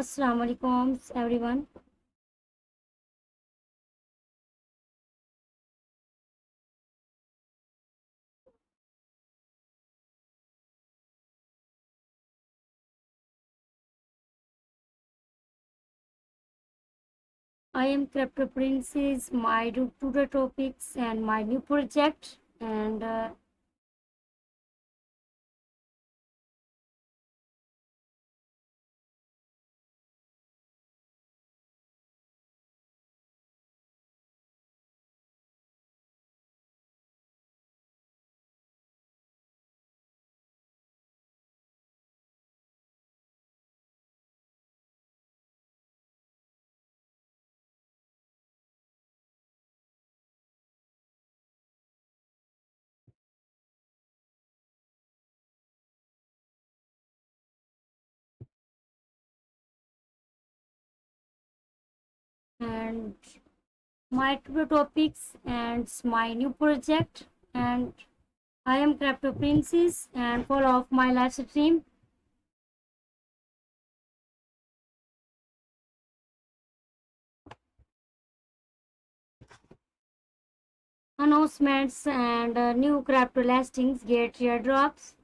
Assalamu alaikum, everyone. I am Crypto Princess, my tutor topics and my new project. And and my tutor topics and my new project. And I am Crypto Princess and follow my live stream. Announcements and new crypto listings get airdrops.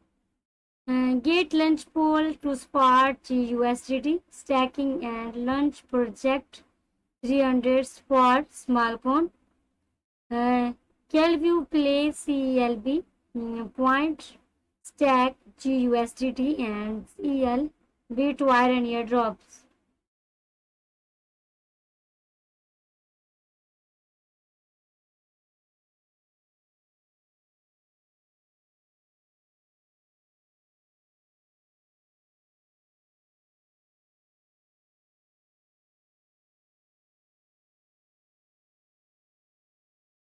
Gate launch poll to spot GUSDT stacking and launch project 300 spot small con. Calview Play CLB Point Stack GUSDT and CLB to iron airdrops.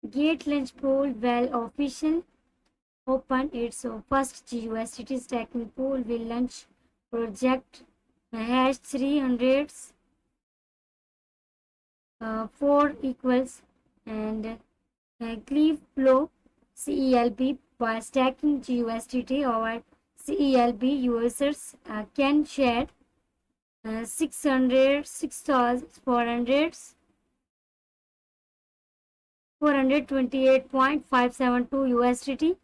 Gate launch pool well official open its first GUSDT stacking pool will launch project hash 300 4 equals and Cleave Flow CELB by stacking GUSDT over CELB users can share 600 428.572 USDT.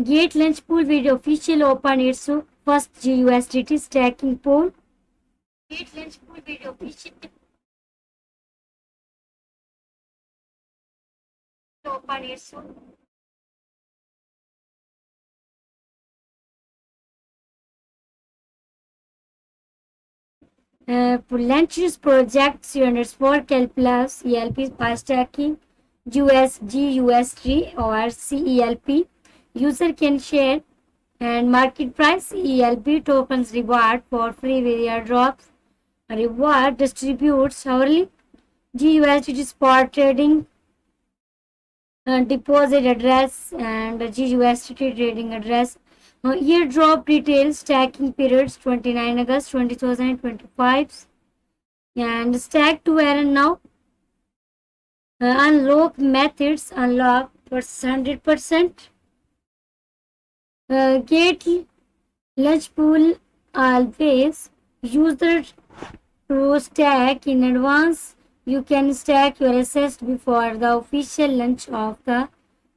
Gate launch pool will officially open its first GUSDT stacking pool. Gate launch pool will officially open its launches projects underscore calculus ELP by stacking GUSD or CELP. User can share and market price ELP tokens reward for free airdrops. Reward distributes hourly GUSD spot trading deposit address and GUSD trading address. Airdrop details stacking periods 29 August 2025 and stack to earn now. Unlock methods unlock for 100%. Gate launch pool always user to stack in advance. You can stack your assets before the official launch of the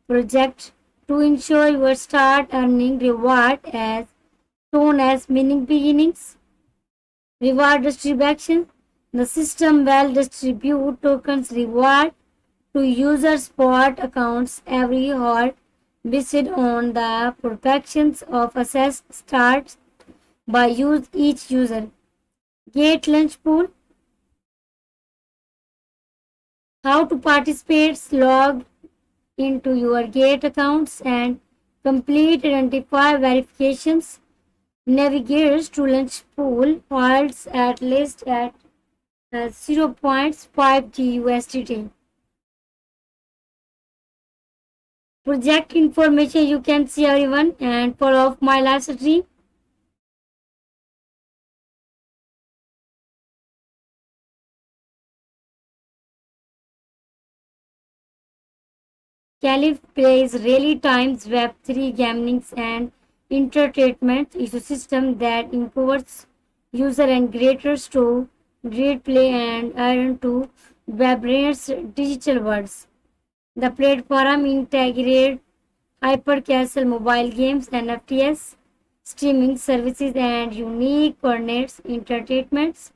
project to ensure you start earning reward as soon as meaning beginnings. Reward distribution. The system will distribute tokens reward to user spot accounts every hour based on the projections of assets starts by each user. Gate launch pool. How to participate? Log into your Gate accounts and complete identify verifications, navigates to launch pool holds at least at 0.5 GUSDT. Project information you can see everyone and follow my live stream. Caliph plays really times Web3 gaming and entertainment ecosystem that empowers user and creators to create, play and earn to vibrant digital worlds. The platform integrates hyper-casual mobile games, NFTs, streaming services, and unique coordinates entertainments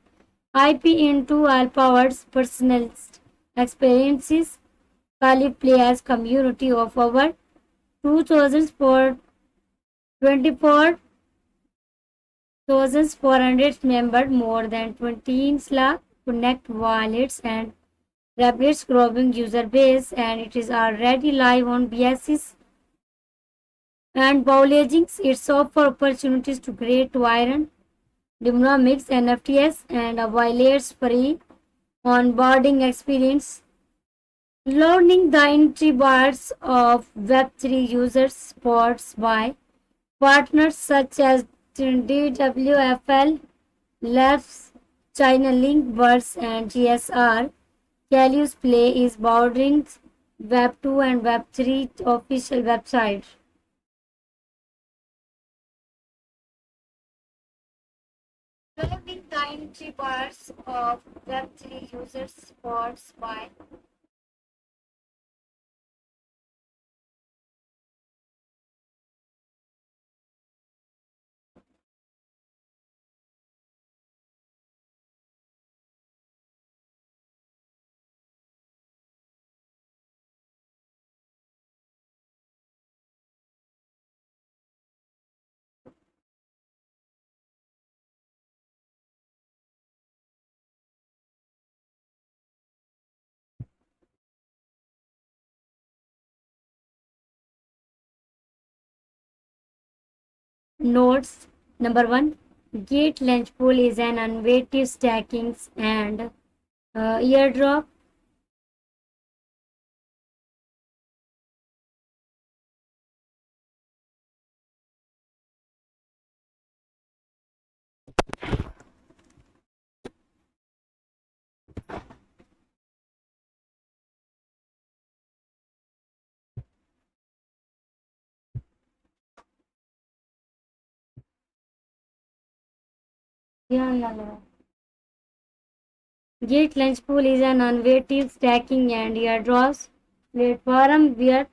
IP into all-powered personalized experiences. Caliph Players community of over 2,424 members, more than 20 lakh connect wallets and rapid growing user base, and it is already live on BSS and Bowlegings. It's offer opportunities to create Iron, Dynamics, NFTs, and a wallets free onboarding experience. Learning the entry bars of Web3 users supports by partners such as DWFL, Labs, China Link, Burst, and GSR. Calius Play is bordering Web2 and Web3 official website. Learning the entry bars of Web3 users supports by nodes. Number one, Gate Launch Pool is an innovative stacking and airdrop. Gate Launch Pool is an innovative stacking and airdrops platform where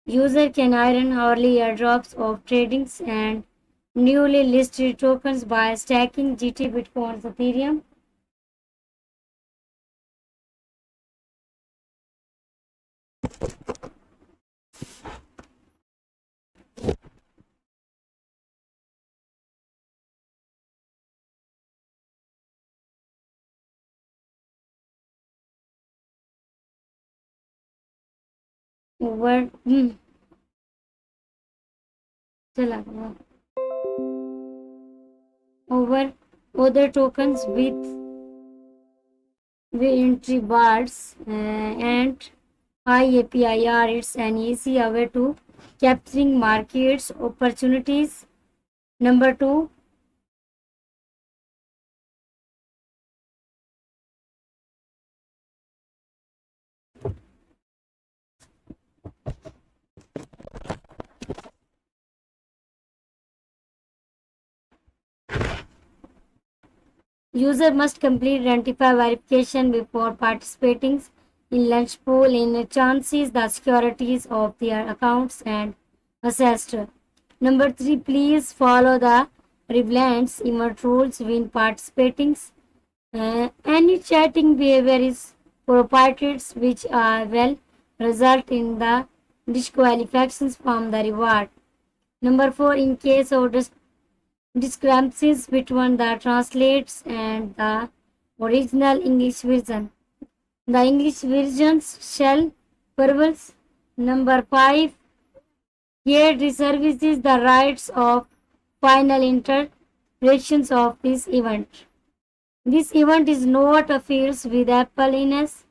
user can earn hourly airdrops of tradings and newly listed tokens by stacking GT, Bitcoin, Ethereum. Over चला गया. Over other tokens with entry bars and high APIR, it's an easy way to capturing markets opportunities. Number two, user must complete identify verification before participating in launch pool in chances the securities of their accounts and assessed. Number three, please follow the relevant emit rules when participating. Any chatting behavior is prohibited which will result in the disqualifications from the reward. Number four, in case of discrepancies between the translates and the original English version, The English versions shall prevails. Number 5. Here reserves the rights of final interpretations of this event. This event is not affairs with Apple Innes.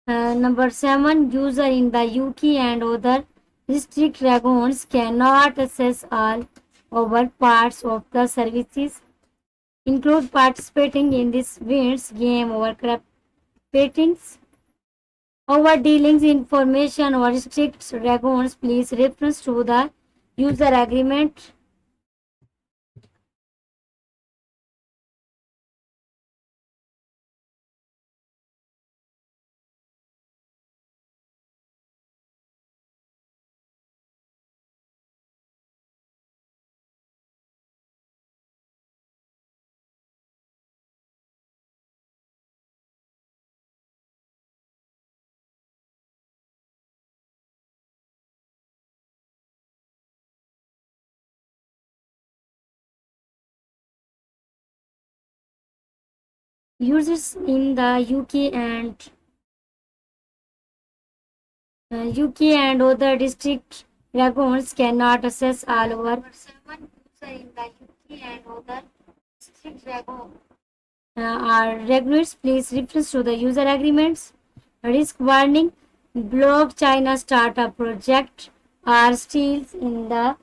Number 7. User in the UK and other district regions cannot access all over parts of the services, include participating in this events, game over craftings, over dealings information or strict regions. Please reference to the user agreement. Users in the UK and other district regions cannot access all over. Seven user in the UK and other district regions are regulars. Please reference to the user agreements. Risk warning: Block China startup project are still in the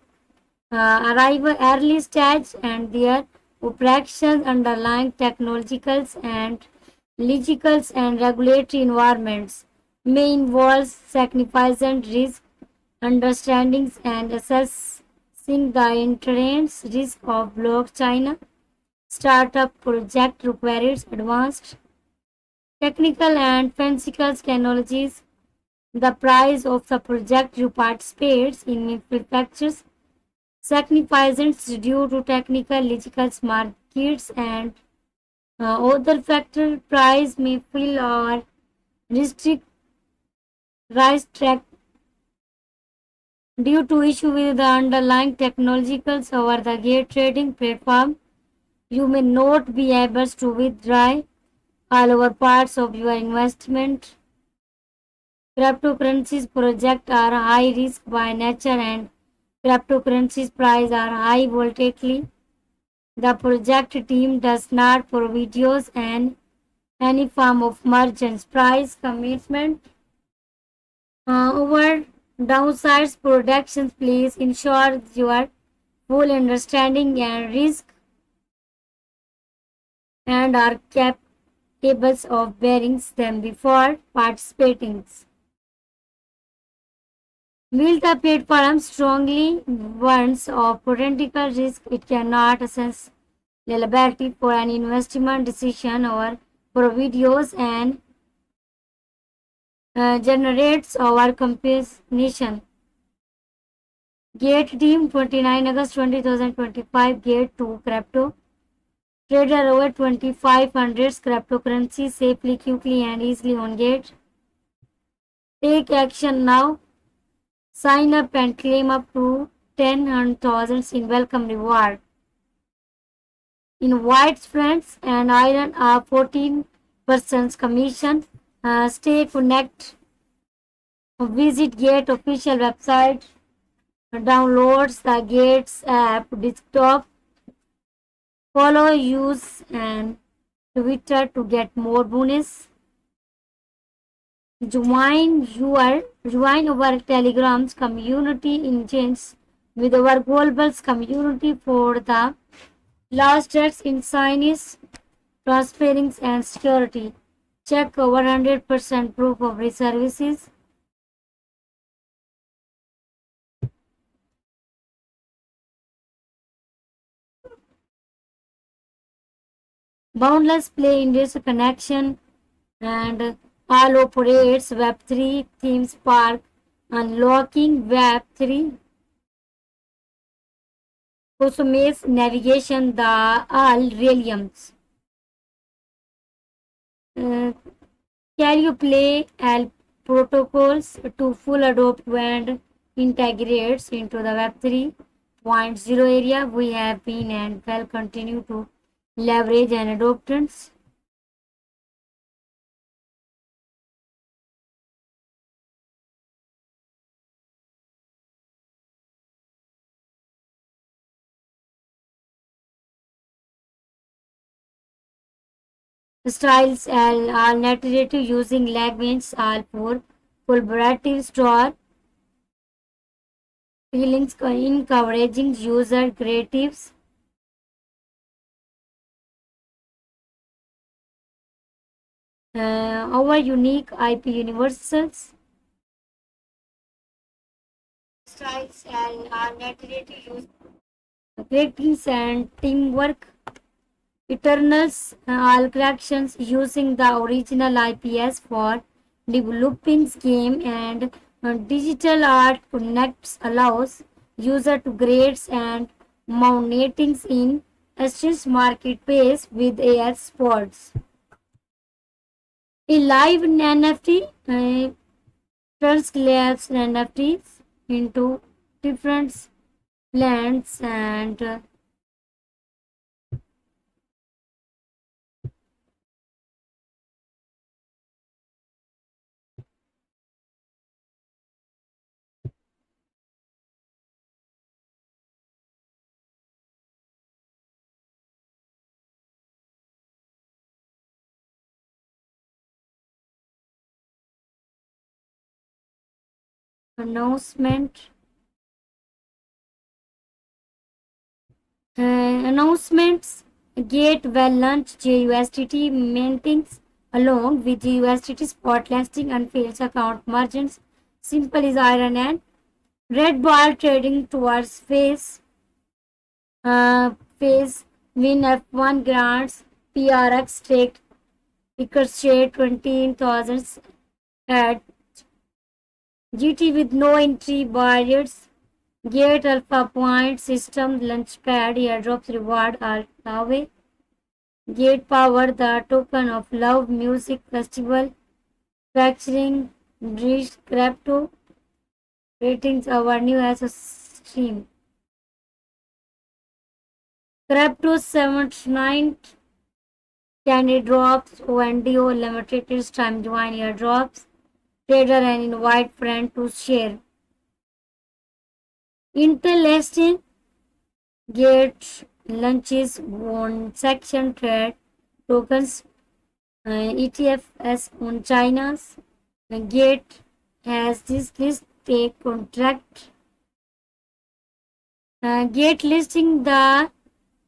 arrival early stage, and their operations underlying technological and legal and regulatory environments may involve significant risk understandings and assessing the entrance risk of block China startup project requires advanced technical and physical technologies. The price of the project you participate in manufactures significant due to technical legal markets and other factor. Price may fill or restrict rise track due to issue with the underlying technologicals over the gate trading platform. You may not be able to withdraw all over parts of your investment. Cryptocurrencies projects are high risk by nature, and cryptocurrencies price are high volatility. The project team does not provide any form of merchant price commitment. Over downsides protections, please ensure your full understanding and risk and are capable of bearing them before participating. Will the platform strongly warns of potential risk? It cannot assess liability for an investment decision or for videos and generates our compensation. Gate team 29 August 2025. Gate 2 crypto trader over 2500 cryptocurrency safely, quickly and easily on Gate. Take action now. Sign up and claim up to 10,000 in welcome reward. Invite friends and earn a 14% commission. Stay connect. Visit Gate official website. Downloads the Gates app desktop. Follow, use and Twitter to get more bonus. Join our Telegram's community engines with our global community for the last steps in science, transparency and security. Check our 100% proof of services. Boundless play industry connection and all operates Web3 themes park, unlocking Web3 cosmos navigation the all realms. Uh, can you play L protocols to full adopt and integrates into the Web 3.0 area? We have been and will continue to leverage and adoptants. Styles L are narrative using language are for collaborative store feelings encouraging user creatives. Our unique IP universals. Styles L are narrative using greetings and teamwork. Eternals all collections using the original IPS for developing game and digital art connects allows user to grades and mountains in essence marketplace with AS sports. A live NFT turns collapse NFTs into different lands and announcement. Announcements Gate well launch JUSDT maintains along with JUSDT spot listing and fails account margins. Simple is iron and red bar trading towards phase win F1 grants PRX staked Ricochet 20,000 at GT with no entry barriers. Gate Alpha Point System Launchpad Airdrops Reward are away. Gate Power the token of Love Music Festival featuring Rich Crypto ratings our new as a stream. Crypto 79 Candy Drops ONDO Limited Time Join Airdrops Trader and invite friend to share. Intel listing Gate launches on section trade tokens ETFs on China's. Gate has this list take contract. Gate listing the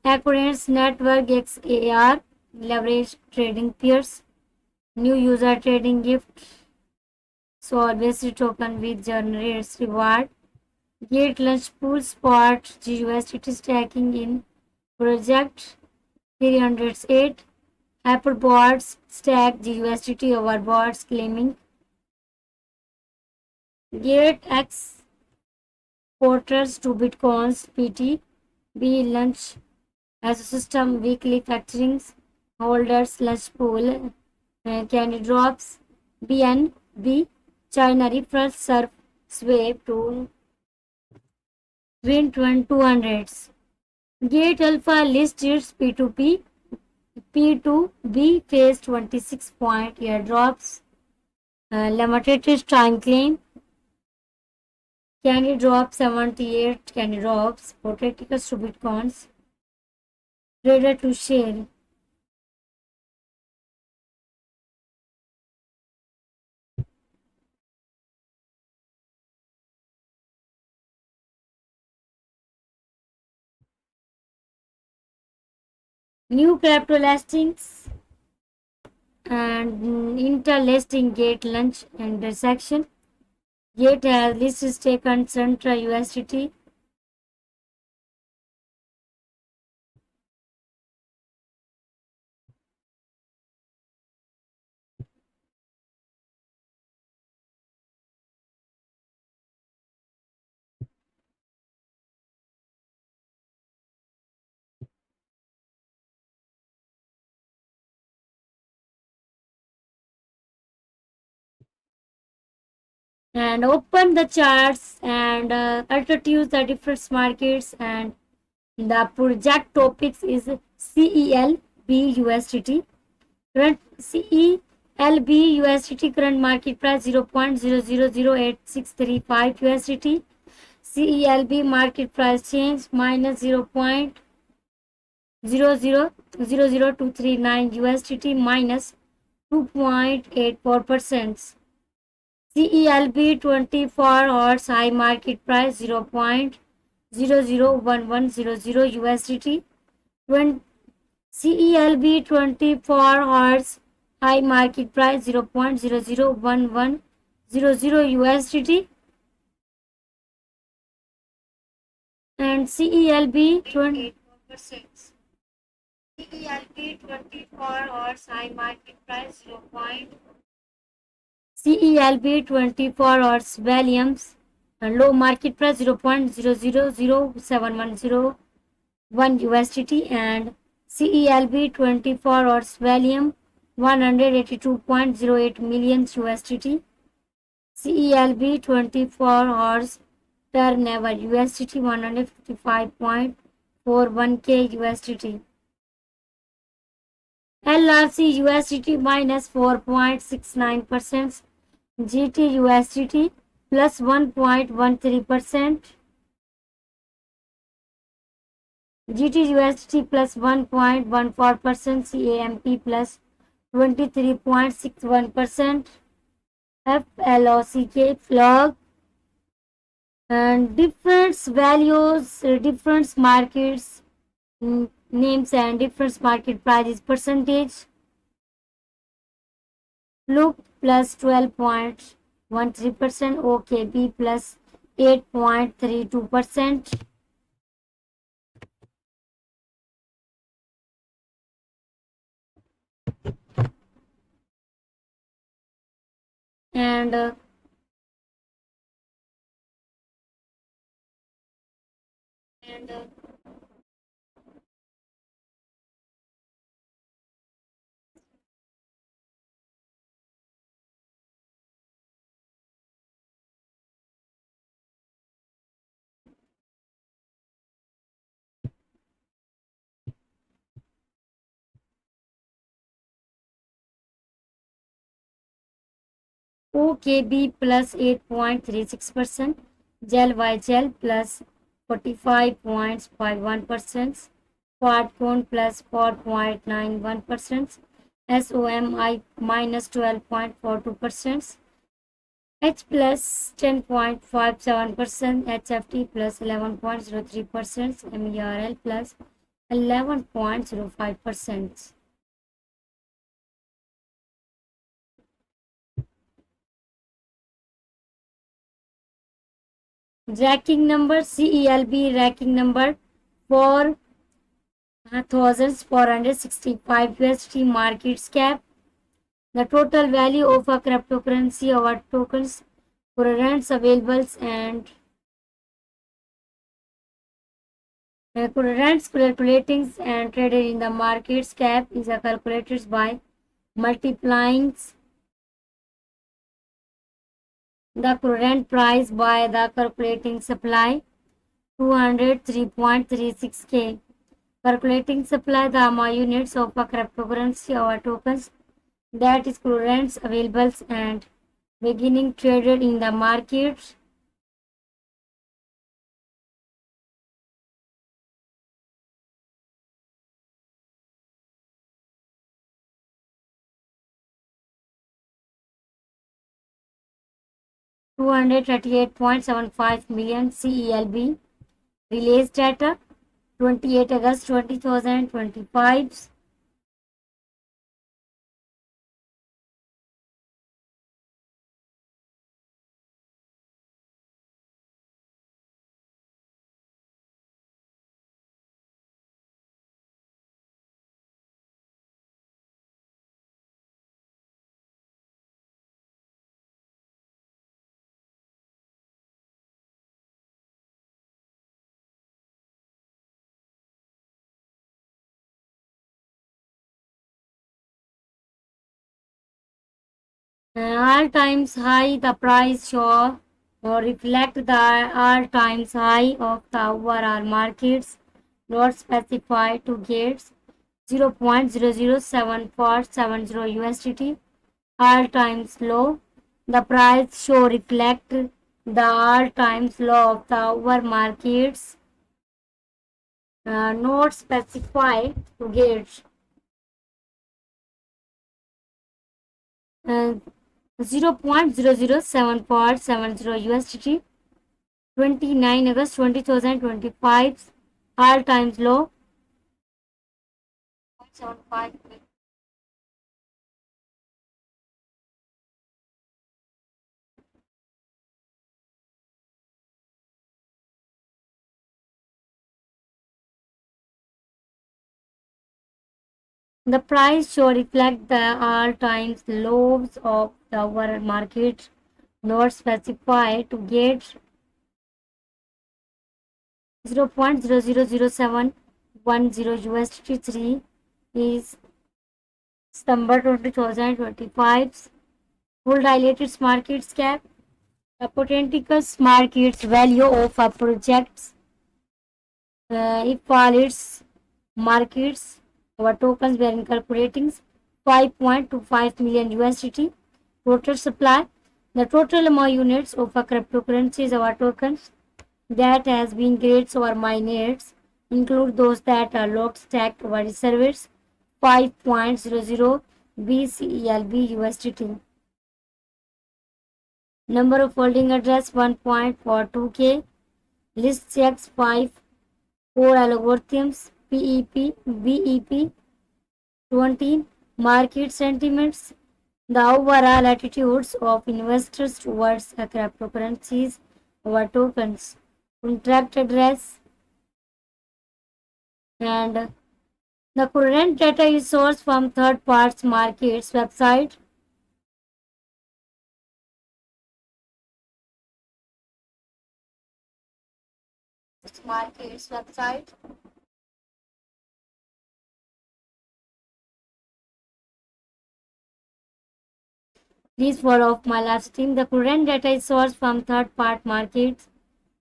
Accordance Network XAR leverage trading peers. New user trading gift. So always token with generates reward. Gate launch pool spot GUSDT stacking in project 308. Hyperbots stack GUSDT over bots claiming. Gate X porters to Bitcoins PT. B launch as a system weekly factorings. Holders launch pool. Candy drops. BNB China refers surf swap to win 200s. Gate Alpha lists its P2P, P2B phase 26 point airdrops, limited time claim, candy drop 78 candy drops, protecticals to bitcoins, trader to share. New crypto listings and inter-listing gate launch intersection. Gate has listed stake on Centra USDT. And open the charts and altitudes the different markets and the project topics is CELB USDT. Current CELB USDT current market price 0.000865 USDT. CELB market price change minus 0.00239 USDT minus 2.84%. CELB 24 hours high market price 0.001100 USDT. CELB 24 hours high market price 0.001100 USDT. And CELB 24 hours high market price 0. CELB 24 hours volumes low market price 0.000710 USDT and CELB 24 hours volume 182.08 million USDT. CELB 24 hours turnover USDT 155.41K USDT. LRC USDT minus 4.69%. GT USDT plus 1.13%. GT USDT plus 1.14%. CAMP plus 23.61%. FLOCK FLOG and different values, different markets names and different market prices percentage. Look plus 12.13%, OKB plus 8.32%. And OKB plus 8.36%, Gel YGel plus 45.51%, Quadcon plus 4.91%, SOMI minus 12.42%, H plus 10.57%, HFT plus 11.03%, MERL plus 11.05%. Racking number CELB racking number 4,465 USD market cap. The total value of a cryptocurrency or tokens currents available and currents calculating and traded in the market cap is calculated by multiplying the current price by the calculating supply 203.36K. Calculating supply the amount units of a cryptocurrency or tokens that is currents available and beginning traded in the market. $238.75 million CELB release data 28 August 2025. All times high the price show or reflect the all times high of the overall markets not specified to gates 0.007470 USDT. All times low the price show reflect the all times low of the over markets not specified to get 0.007470 USDT. 29 August 2025 all times low 0.75. The price should reflect the all times lows of the overall market, not specified to get 0.000710 USDT 3 is September 2025 full dilated markets cap. The potential markets value of a project's if all its markets our tokens were incorporating 5.25 million USDT total supply. The total amount units of a cryptocurrencies our tokens that has been created or mined include those that are locked stacked over servers 5.00 BCELB USDT. Number of holding address 1.42K. List checks 5 4 algorithms BEP 20 market sentiments. The overall attitudes of investors towards cryptocurrencies or tokens. Contract address and the current data is sourced from third party markets website. Markets website. Please follow my live stream. The current data is sourced from third party markets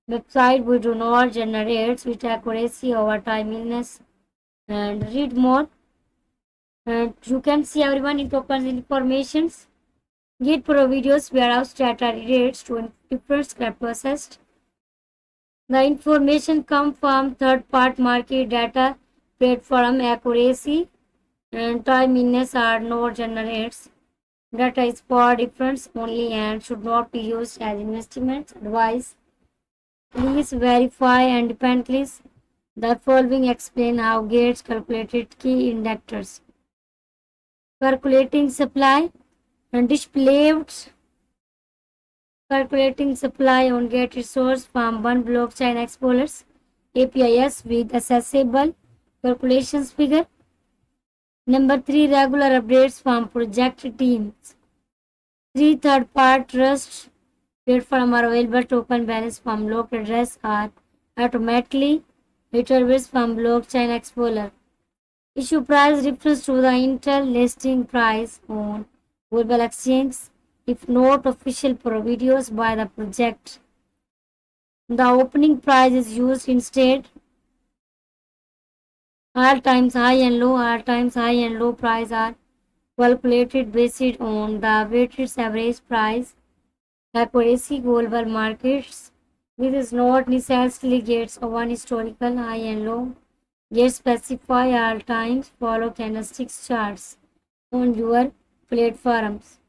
website. We do not generate with accuracy over timeliness and read more. And you can see everyone in tokens informations. Git Pro videos warehouse data relates to different script processed. The information comes from third party market data platform accuracy and timeliness are not generates. Data is for difference only and should not be used as investment advice. Please verify independently. The following explain how Gates calculated key indicators. Calculating supply and displayed calculating supply on get resource from one blockchain explorers APIs with accessible calculations figure. Number 3 regular updates from project teams. 3 third party trust platform are available token balance from locked address are automatically retrieved from blockchain explorer. Issue price refers to the Intel listing price on global exchange if not official pro videos by the project. The opening price is used instead. All times high and low price are calculated based on the weighted average price accuracy global markets. This is not necessarily gets one historical high and low. Get specify all times follow candlesticks charts on your platforms.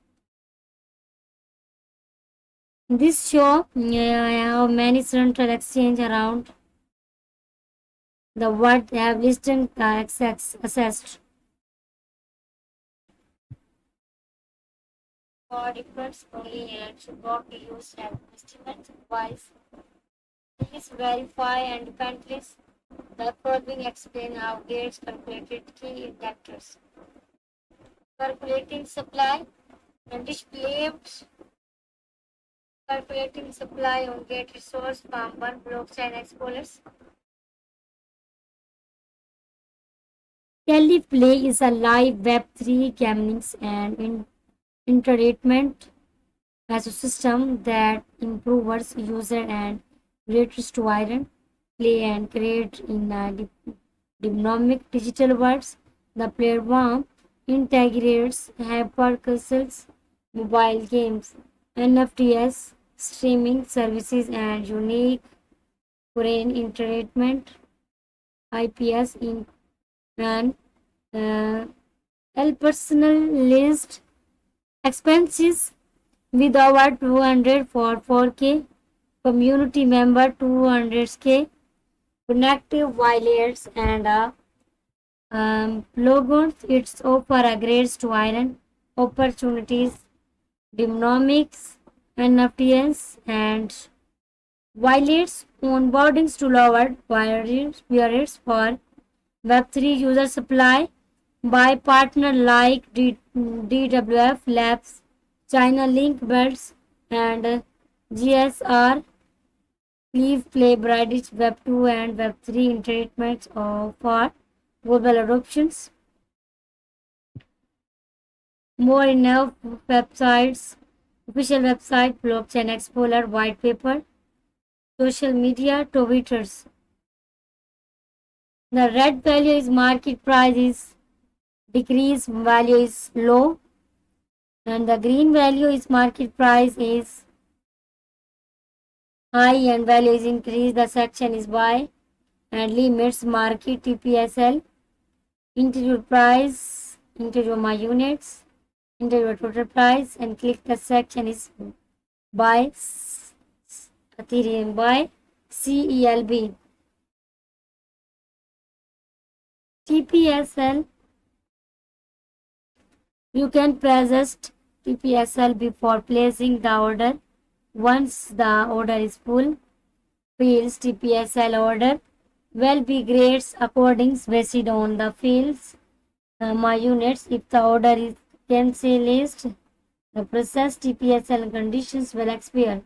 This show how many central exchange around the world have listed assessed for difference only and should not be used as estimate advice. Please verify independently. The following explain how Gates calculated key indicators. Calculating supply and displayed calculating supply on get resource from one blockchain explorers. Teleplay is a live Web3 gaming and entertainment ecosystem that improves user and creators to iron, play and create in a dynamic digital worlds. The platform integrates hypercastles, mobile games, NFTs, streaming services, and unique foreign entertainment IPS in an uh, L personalized expenses with over 200 for 4K, community member 200K, connective wireless and logos. It's offer a grades to iron opportunities, dynamics, NFTs and violates onboardings to lower barriers for Web3 user supply by partner like DWF Labs, China Link Belts, and GSR Cleave Play Bridge Web2 and Web3 entertainment for global adoptions. More enough websites, official website, Blockchain Explorer, white paper, social media, Twitters. The red value is market price is decrease value is low and the green value is market price is high and value is increased. The section is buy and limits market TPSL into your price, into your my units, into your total price and click the section is buy Ethereum buy CELB. TPSL you can persist TPSL before placing the order. Once the order is full, fields TPSL order will be grades according based on the fields my units. If the order is cancelled, the process TPSL conditions will expire.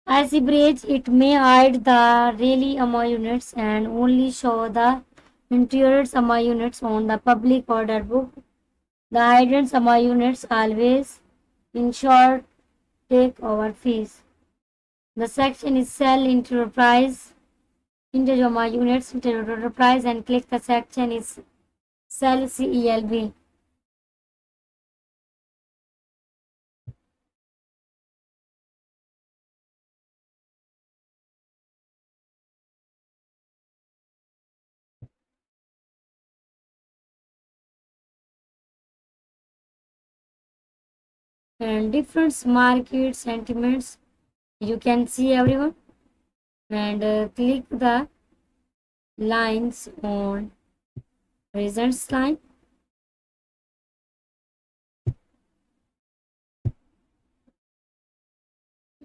As a bridge, it may hide the really AMA units and only show the interior AMA units on the public order book. The hidden AMA units always ensure take over fees. The section is sell enterprise integer my units enterprise and click the section is sell CELB. And different market sentiments you can see everyone and click the lines on results line.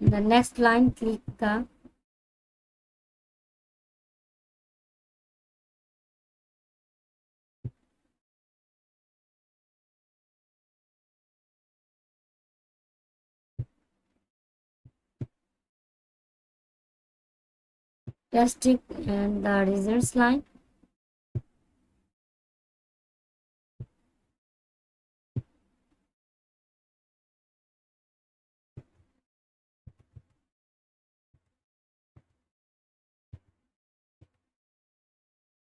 In the next line click the testing and the results line.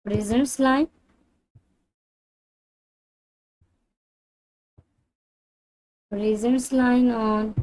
Results line. Results line on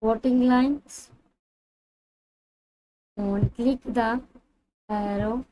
voting lines. On click the arrow.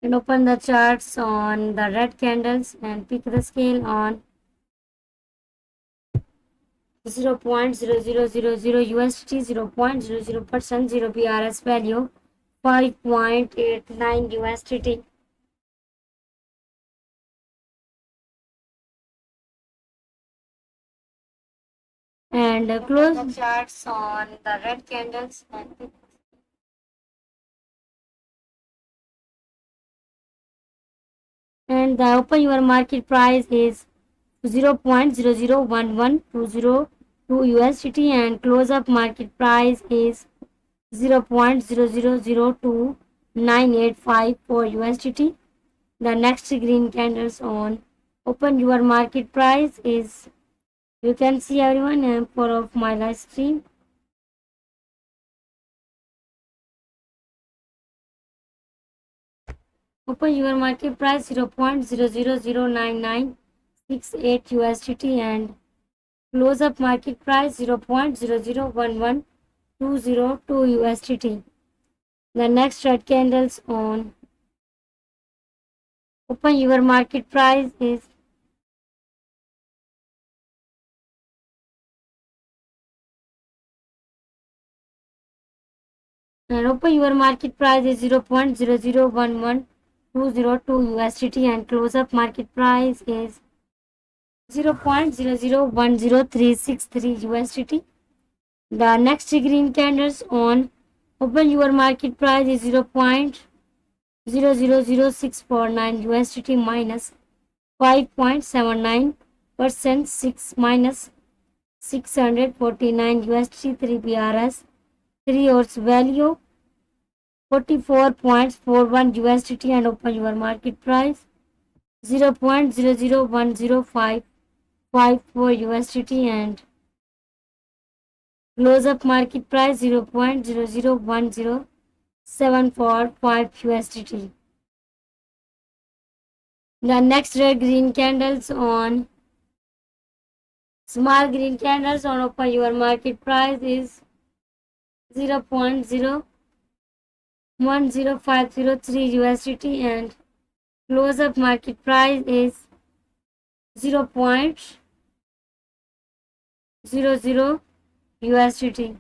and open the charts on the red candles and pick the scale on 0.0000 USDT, 0.00%, 0 BRS value 5.89 USDT. And close the charts on the red candles and the open your market price is 0.001120 USDT and close up market price is 0.0002985 USDT. The next green candles on open your market price is, you can see everyone, for of my live stream. Open your market price 0.000996 USDT and close up market price 0.0011202 USDT. The next red candles on open your market price is and open your market price is 0.0011202 USDT and close up market price is 0.0010363 USDT. The next green candles on open your market price is 0.000649 USDT minus 5.79% 6 minus 649 USDT 3 BRS 3 hours value 44.41 USDT and open your market price 0.00105554 USDT and close up market price 0.0010745 USDT. The next red green candles on small green candles on open your market price is 0.010503 USDT and close up market price is 0.00 USDT.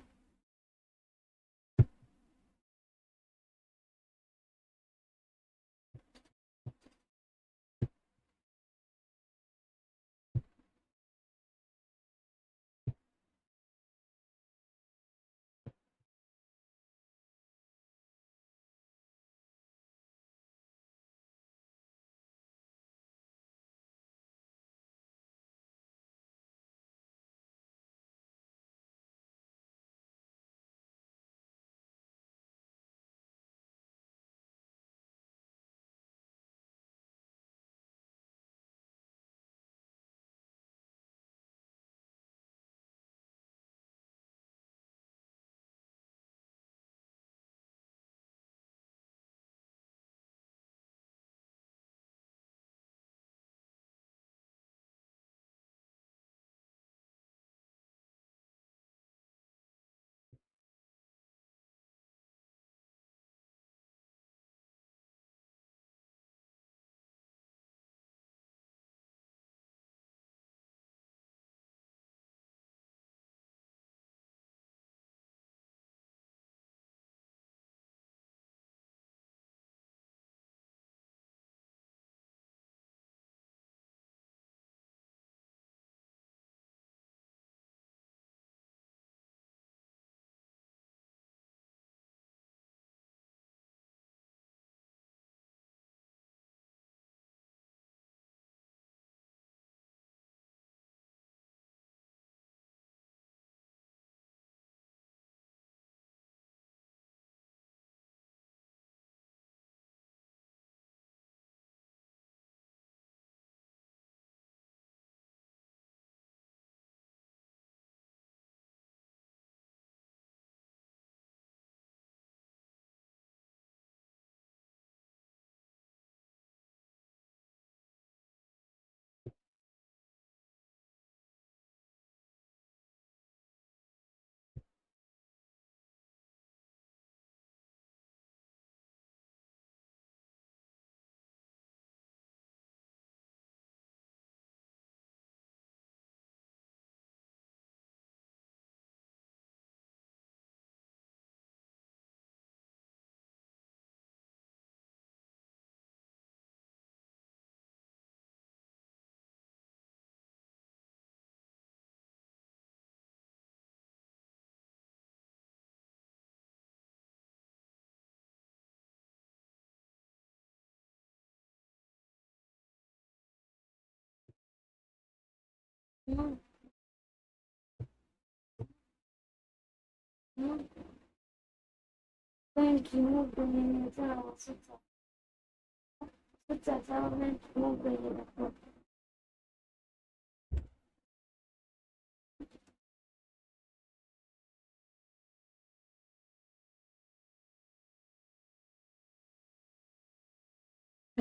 Thank you.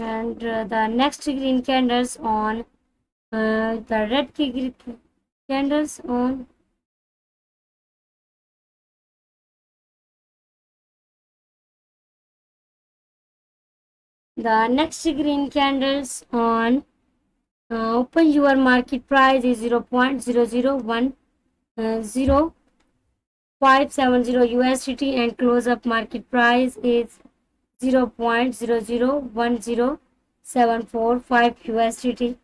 And the next green candles on, the red candles on. The next green candles on, open your market price is 0.0010570 USDT and close up market price is 0.0010745 USDT.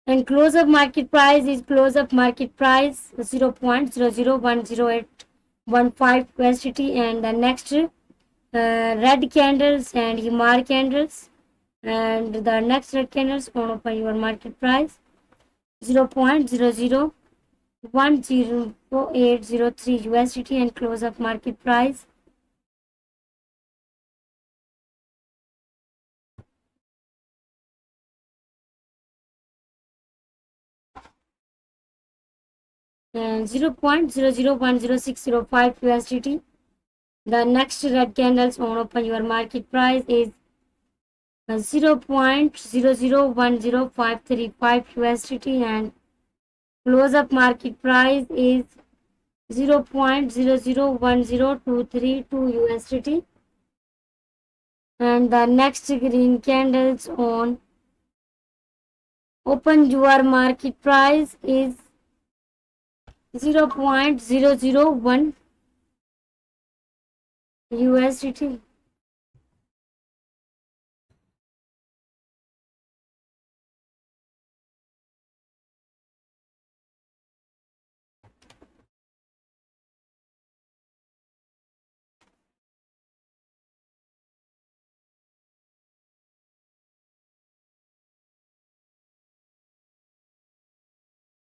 And close up market price is 0.0010815 USDT. And the next, red candles and Himar candles, and the next red candles on open your market price 0.0010803 USDT and close up market price. And 0.0010605 USDT. The next red candles on open your market price is 0.0010535 USDT and close up market price is 0.0010232 USDT. And the next green candles on open your market price is 0.001 USDT.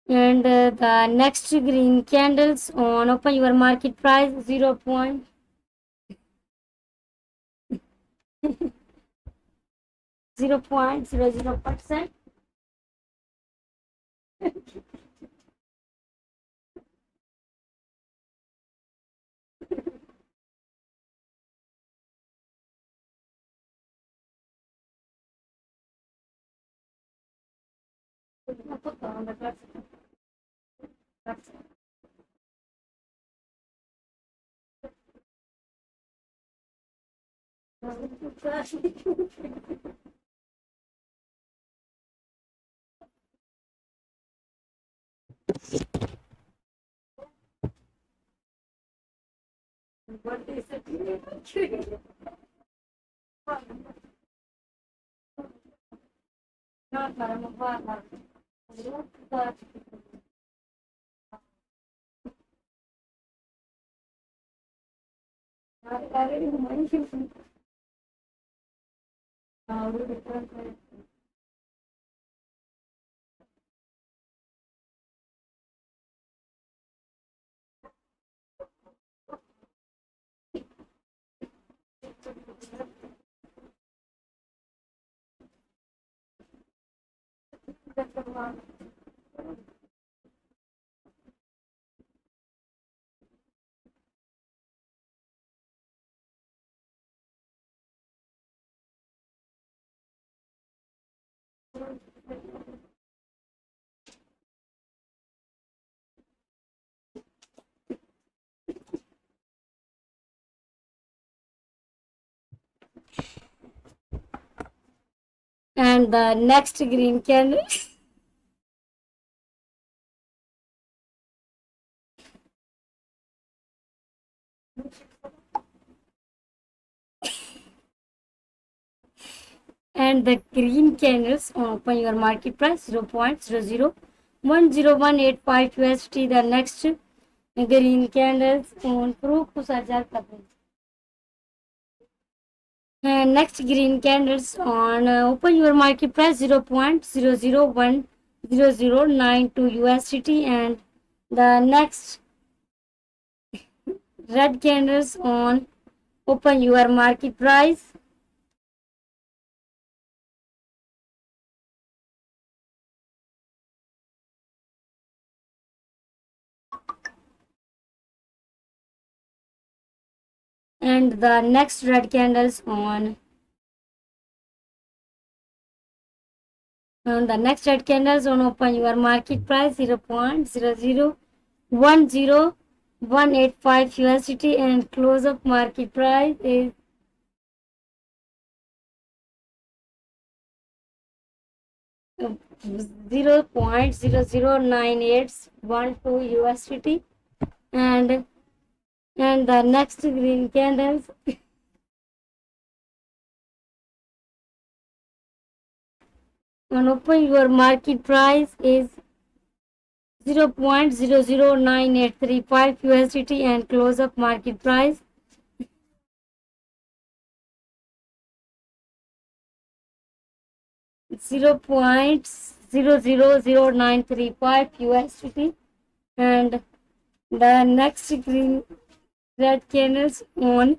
And the next green candles on open your market price 0.00%. What is it? Not and the next green candle and the green candles on open your market price 0.00 10185 USD. The next green candles on proof to surgery. And next green candles on open your market price 0.001009 USDT, and the next red candles on open your market price and the next red candles on and the next red candles on open your market price 0.001085 USDT, and close up market price is 0.009812 USDT, and the next green candles on open your market price is 0.009835 USDT, and close up market price 0.000935 USDT, and the next green red candles on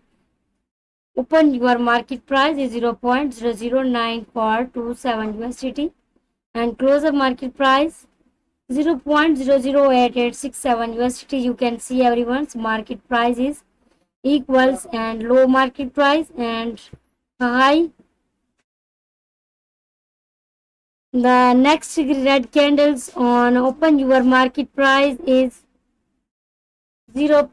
open your market price is 0.009427 USDT, and close up market price 0.008867 USDT. You can see everyone's market price is equals and low market price and high. The next red candles on open your market price is 0.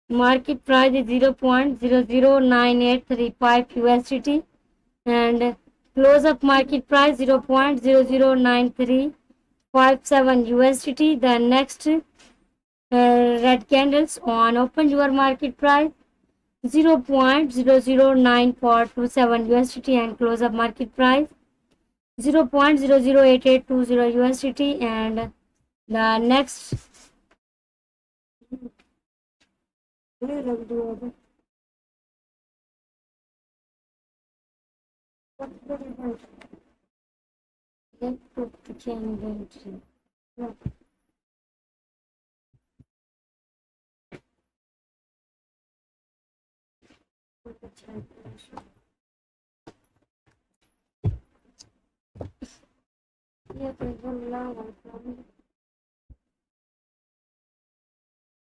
Market price is 0.009835 USDT, and close up market price 0.009357 USDT. The next red candles on open your market price 0.009427 USDT, and close up market price 0.008820 USDT, and the next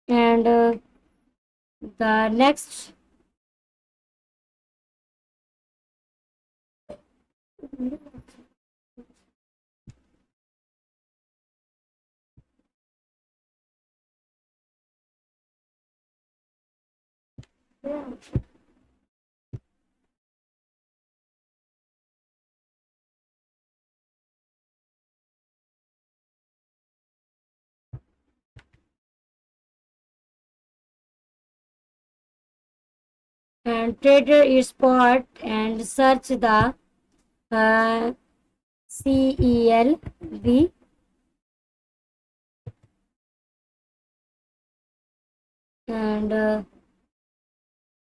and the next and trader is spot and search the CELV, and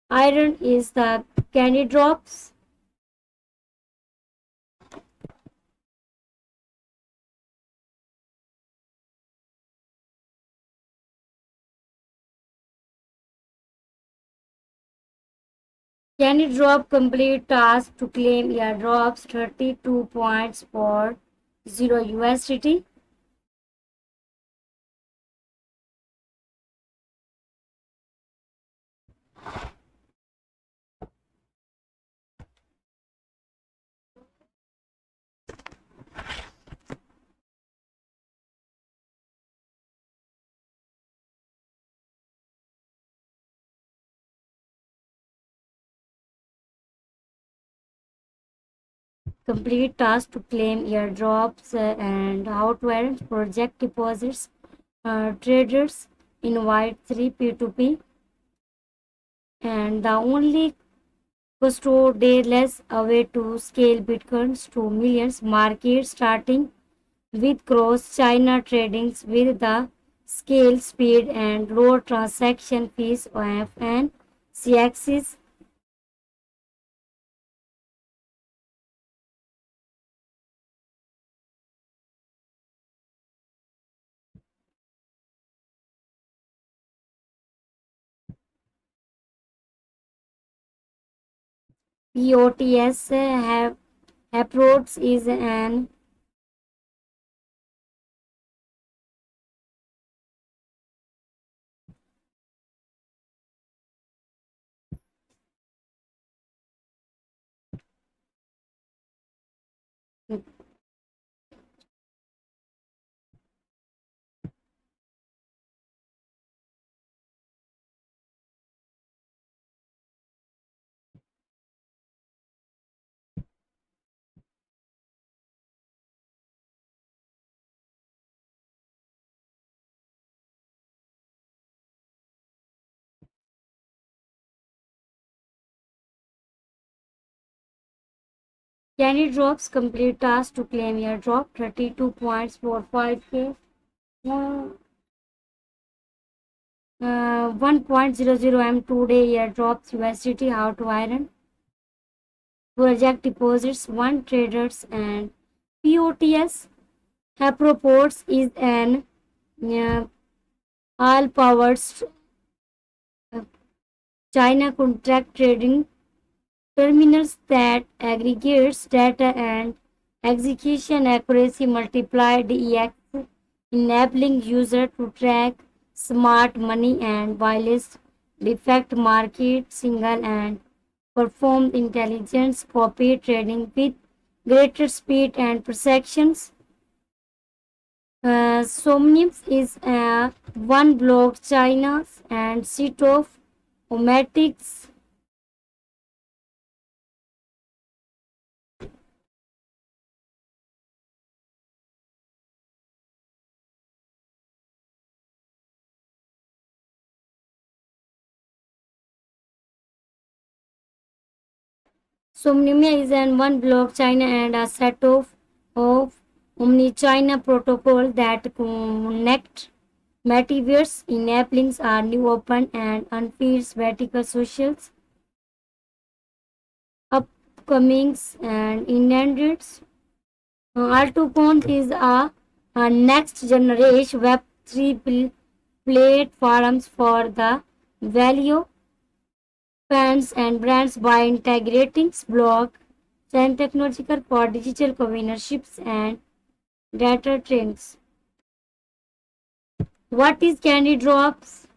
iron is the candy drops, candy drop complete task to claim airdrops 32 points for 0 USDT. Complete task to claim airdrops and how to arrange project deposits. Traders invite 3 P2P, and the only Costco dayless a way to scale Bitcoins to millions market starting with cross China tradings with the scale speed and low transaction fees of an CX's POTS have approach is an Candy drops complete task to claim your drop 32.45k 1.00 today airdrops USDT how to iron project deposits one traders and POTS Haproports is an uh, all powered China contract trading terminals that aggregates data and execution accuracy multiplied EX, enabling user to track smart money and wireless defect market single and perform intelligence copy trading with greater speed and precisions. Somnium is a one block China and seat of Omatics. Somnumia is an one block China and a set of Omni China protocol that connect metaverse enablings are new open and unfeeds vertical socials, upcomings and intendeds. Altcoin is a next generation Web3 platforms for the value fans and brands by integrating block chain technological for digital ownerships and data trends. What is Candy Drops?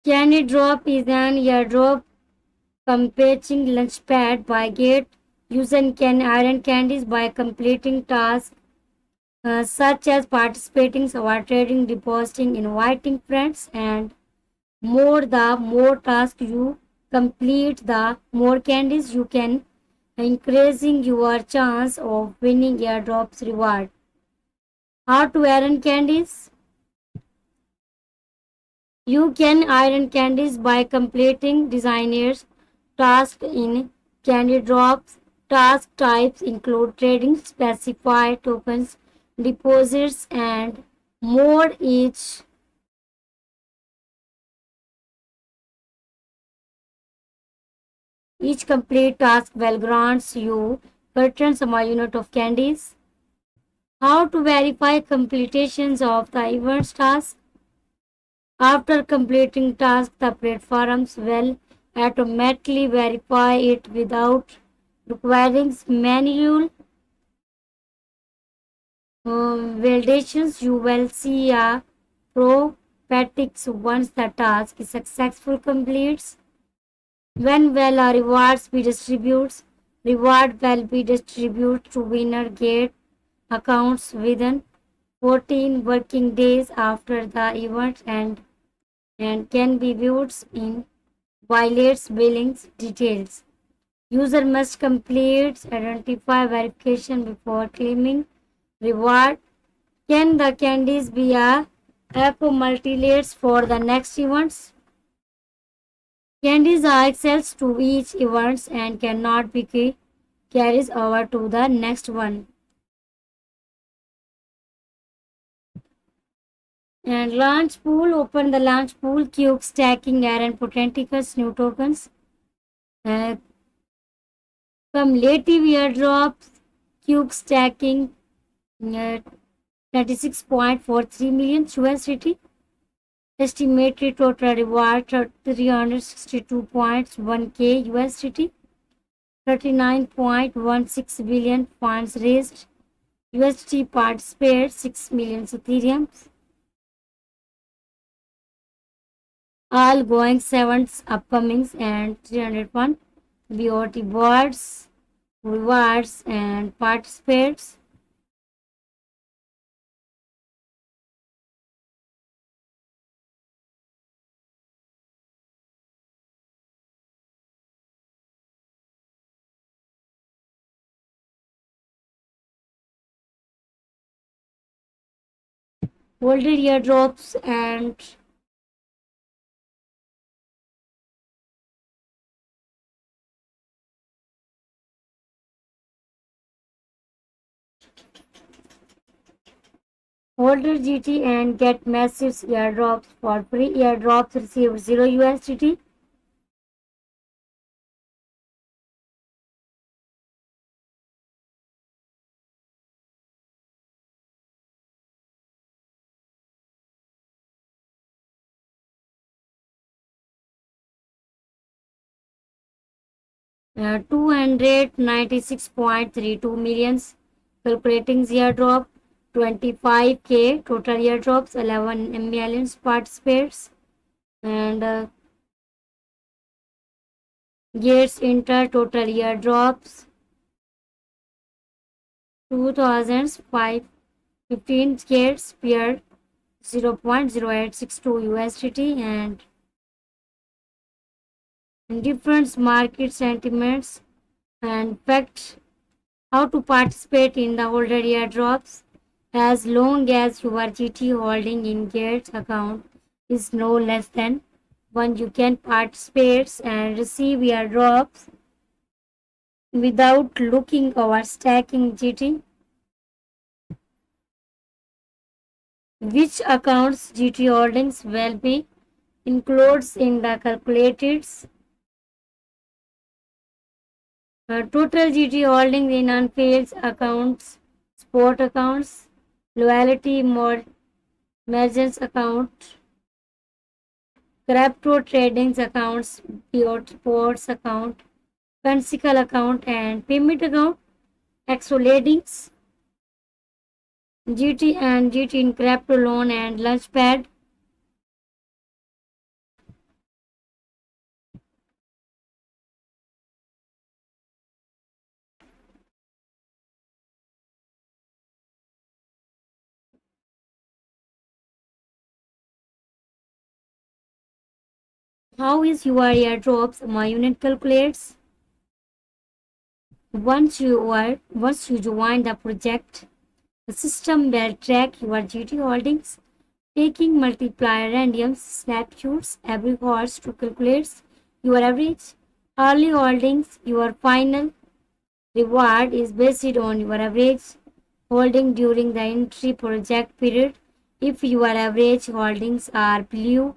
Candy Drop is an airdrop completing launchpad by Gate. User can earn candies by completing tasks such as participating or trading, depositing, inviting friends, and more. The more tasks you complete, the more candies you can, increasing your chance of winning airdrops reward. How to earn candies? You can earn candies by completing designers tasks in candy drops. Task types include trading specified tokens, deposits, and more. Each complete task will grants you certain small unit of candies. How to verify completions of the events task? After completing task, the platforms will automatically verify it without requiring manual validations. You will see a propatics once the task is successful completes. When will a rewards be distributed? Reward will be distributed to winner get accounts within 14 working days after the event and can be viewed in violates billings details. User must complete identify verification before claiming reward. Can the candies be a accumulates for the next events? Candies are access to each events and cannot be carries over to the next one. And launch pool, open the launch pool, cube stacking errand potentials, new tokens. Uh, Cumulative airdrops, cube stacking, 36.43 million USDT. Estimated total reward 362.1k USDT. 39.16 billion funds raised. USDT participated 6 million Ethereum. All going sevens, upcomings, and 301 BOT boards, rewards, and participates. Holder airdrops and holder GT and get massive airdrops for free. Airdrops receive 0 USDT. Uh, 296.32 millions calculating airdrop. 25k total airdrops. 11 millions participates. And Gates Inter total airdrops. 2015 Gates per 0.0862 USDT. And different market sentiments and fact how to participate in the holder airdrops. As long as your GT holding in Gates account is no less than 1, you can participate and receive airdrops without looking or stacking GT. Which accounts GT holdings will be included in the calculated total GT holdings in unpaid accounts, sport accounts, loyalty merchants account, crypto trading accounts, ports account, consequential account, and payment account, exoladings, GT and GT in crypto loan and launchpad. How is your airdrops? My unit calculates. Once you join the project, the system will track your GT holdings, taking multiplier random snapshots every hours to calculate your average. Early holdings, your final reward is based on your average holding during the entry project period. If your average holdings are below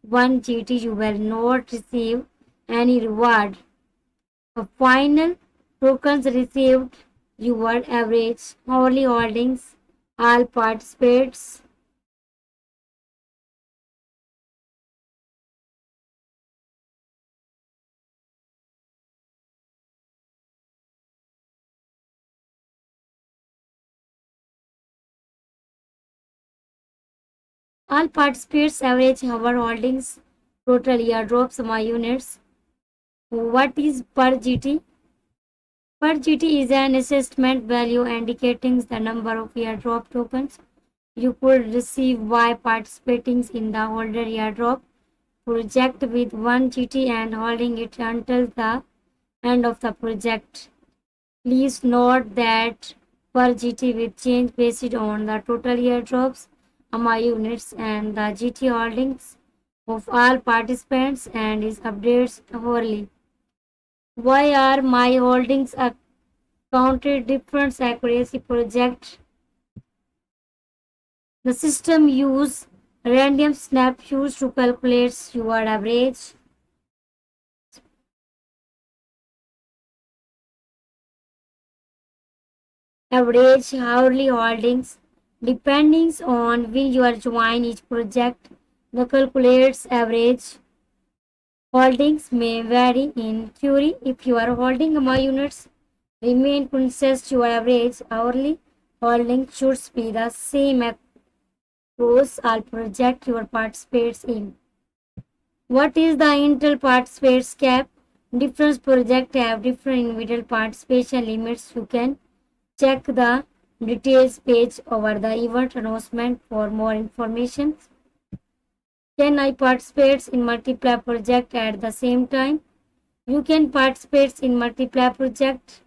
1 GT, you will not receive any reward. The final tokens received, your average hourly holdings, all participates. All participants average hour holdings, total airdrops, my units. What is per GT? Per GT is an assessment value indicating the number of airdrop tokens you could receive by participating in the holder airdrop project with 1 GT and holding it until the end of the project. Please note that per GT with change based on the total airdrops, AMA units, and the GT holdings of all participants and is updates hourly. Why are my holdings counted different accuracy project? The system use random snapshots to calculate your average hourly holdings. Depending on when you are join each project, the calculates average holdings may vary. In theory, if you are holding more units, remain consistent, your average hourly holding should be the same across all projects you participate in. What is the Intel participates cap? Different projects have different individual participation limits. You can check the details page over the event announcement for more information. Can I participate in multiple projects at the same time? You can participate in multiple projects.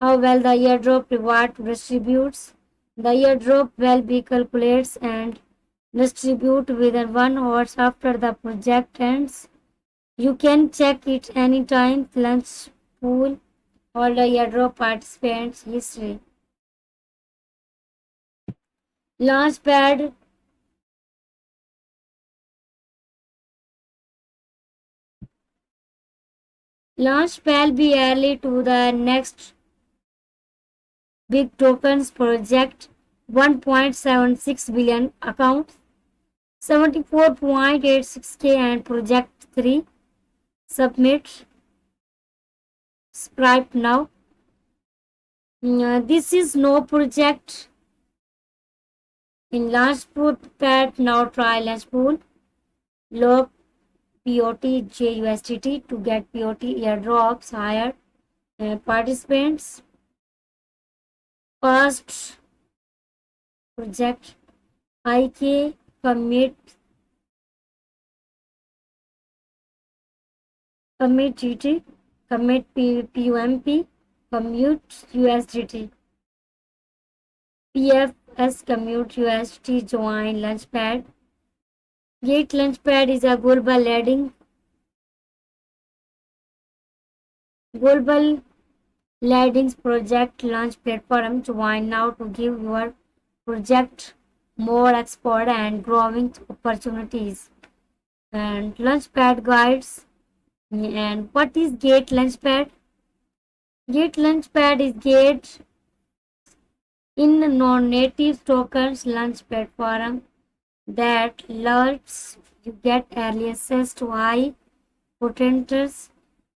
How well the airdrop reward distributes? The airdrop will be calculated and distribute within 1 hour after the project ends. You can check it anytime. Lunch pool or the airdrop participants history. Launchpad will be early to the next big tokens project. 1.76 billion accounts, 74.86k, and project 3 submit Stripe now. This is no project in Launchpad. Now try Launchpool. Log POT JUSDT to get POT airdrops higher participants. Past project IK commit GT, commit PUMP, commute USDT, PFS commute USDT, join Launchpad. Gate Launchpad is a global Leading project launch platform. Join now to give your project more export and growing opportunities. And Launchpad guides. And what is Gate Launchpad? Gate Launchpad is Gate in non-native tokens launch platform that lets you get early access to high potential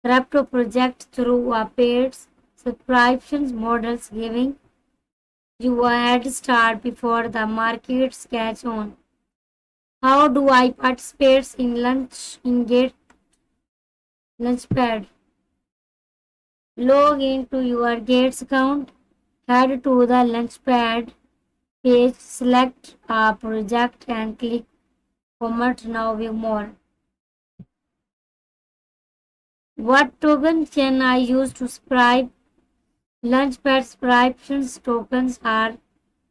crypto projects through a paid subscription models, giving you a head start before the markets catch on. How do I participate in Gate Launchpad? Log into your Gates account, head to the Launchpad page, select a project and click Comment now view more. What token can I use to subscribe? Launchpad subscriptions tokens are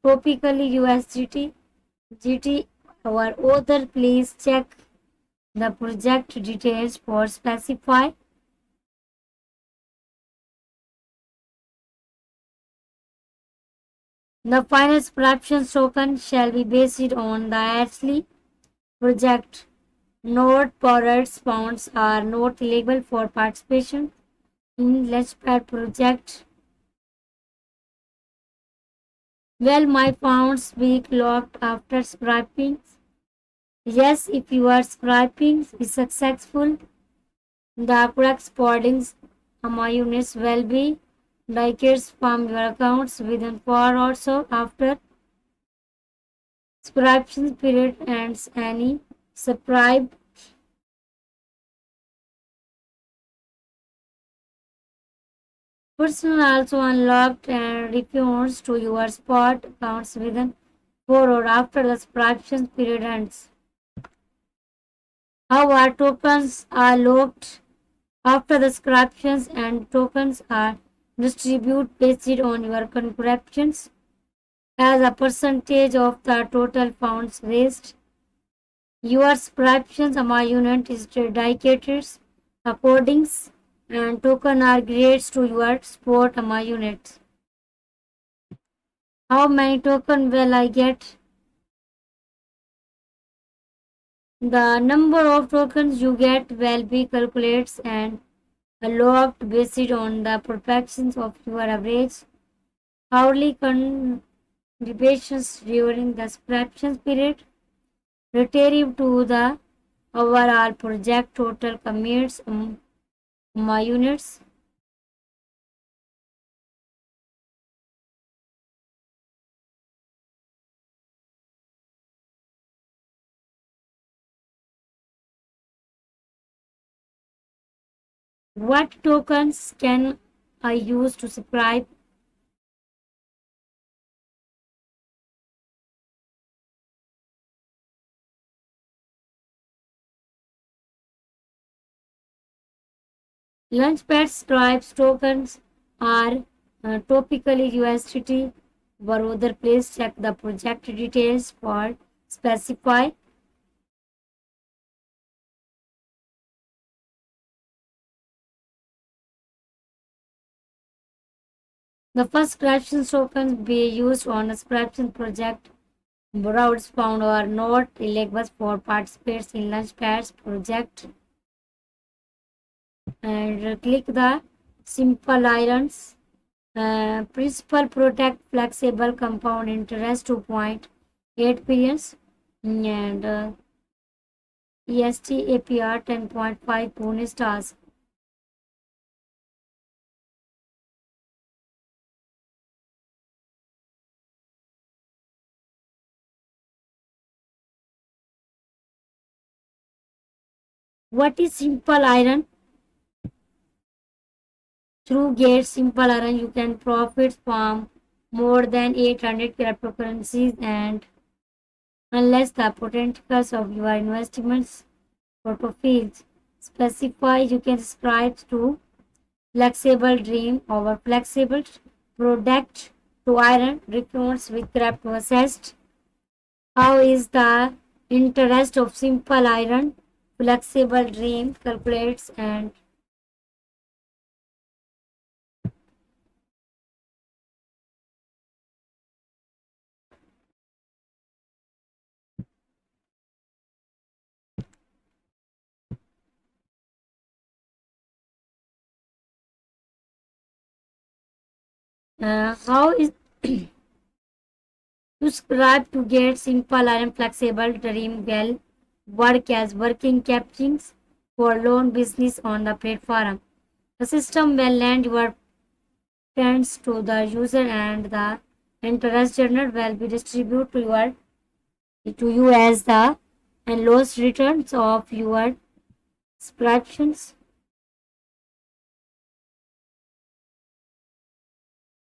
typically USDT, GT, or other. Please check the project details for specify. The final subscription token shall be based on the Ashley project. Note borrowed funds are not eligible for participation in Launchpad project. Will my funds be locked after subscribing? Yes, if your subscribing is successful, the corresponding units will be decreased from your accounts within 4 or so after subscription period ends. Any subscribed person also unlocked and refunds to your spot accounts within 4 or after the subscription period ends. How our tokens are locked after the subscriptions and tokens are distribute based on your contributions as a percentage of the total funds raised. Your subscriptions amount unit is dedicated according and token are grades to your sport amount units. How many token will I get? The number of tokens you get will be calculated and logged based on the perfections of your average hourly contributions during the subscription period relative to the overall project total commits my units. What tokens can I use to subscribe? Launchpad Stripes tokens are topically USDT. Barodar, please check the project details for specify. The first subscription tokens be used on a subscription project. Borrowed found are not eligible for participants in Launchpad's project. And click the simple irons. Principal protect flexible compound interest 2.8 billions and EST APR 10.5 bonus stars. What is simple iron? Through Gate Simple Iron, you can profit from more than 800 cryptocurrencies and unless the potentials of your investments portfolios specify, you can subscribe to flexible dream over flexible product to iron refunds with crypto assessed. How is the interest of simple iron flexible dream calculates and how is subscribe to get simple and flexible dream will work as working captions for loan business on the platform. The system will lend your funds to the user and the interest general will be distributed to you as the and loss returns of your subscriptions.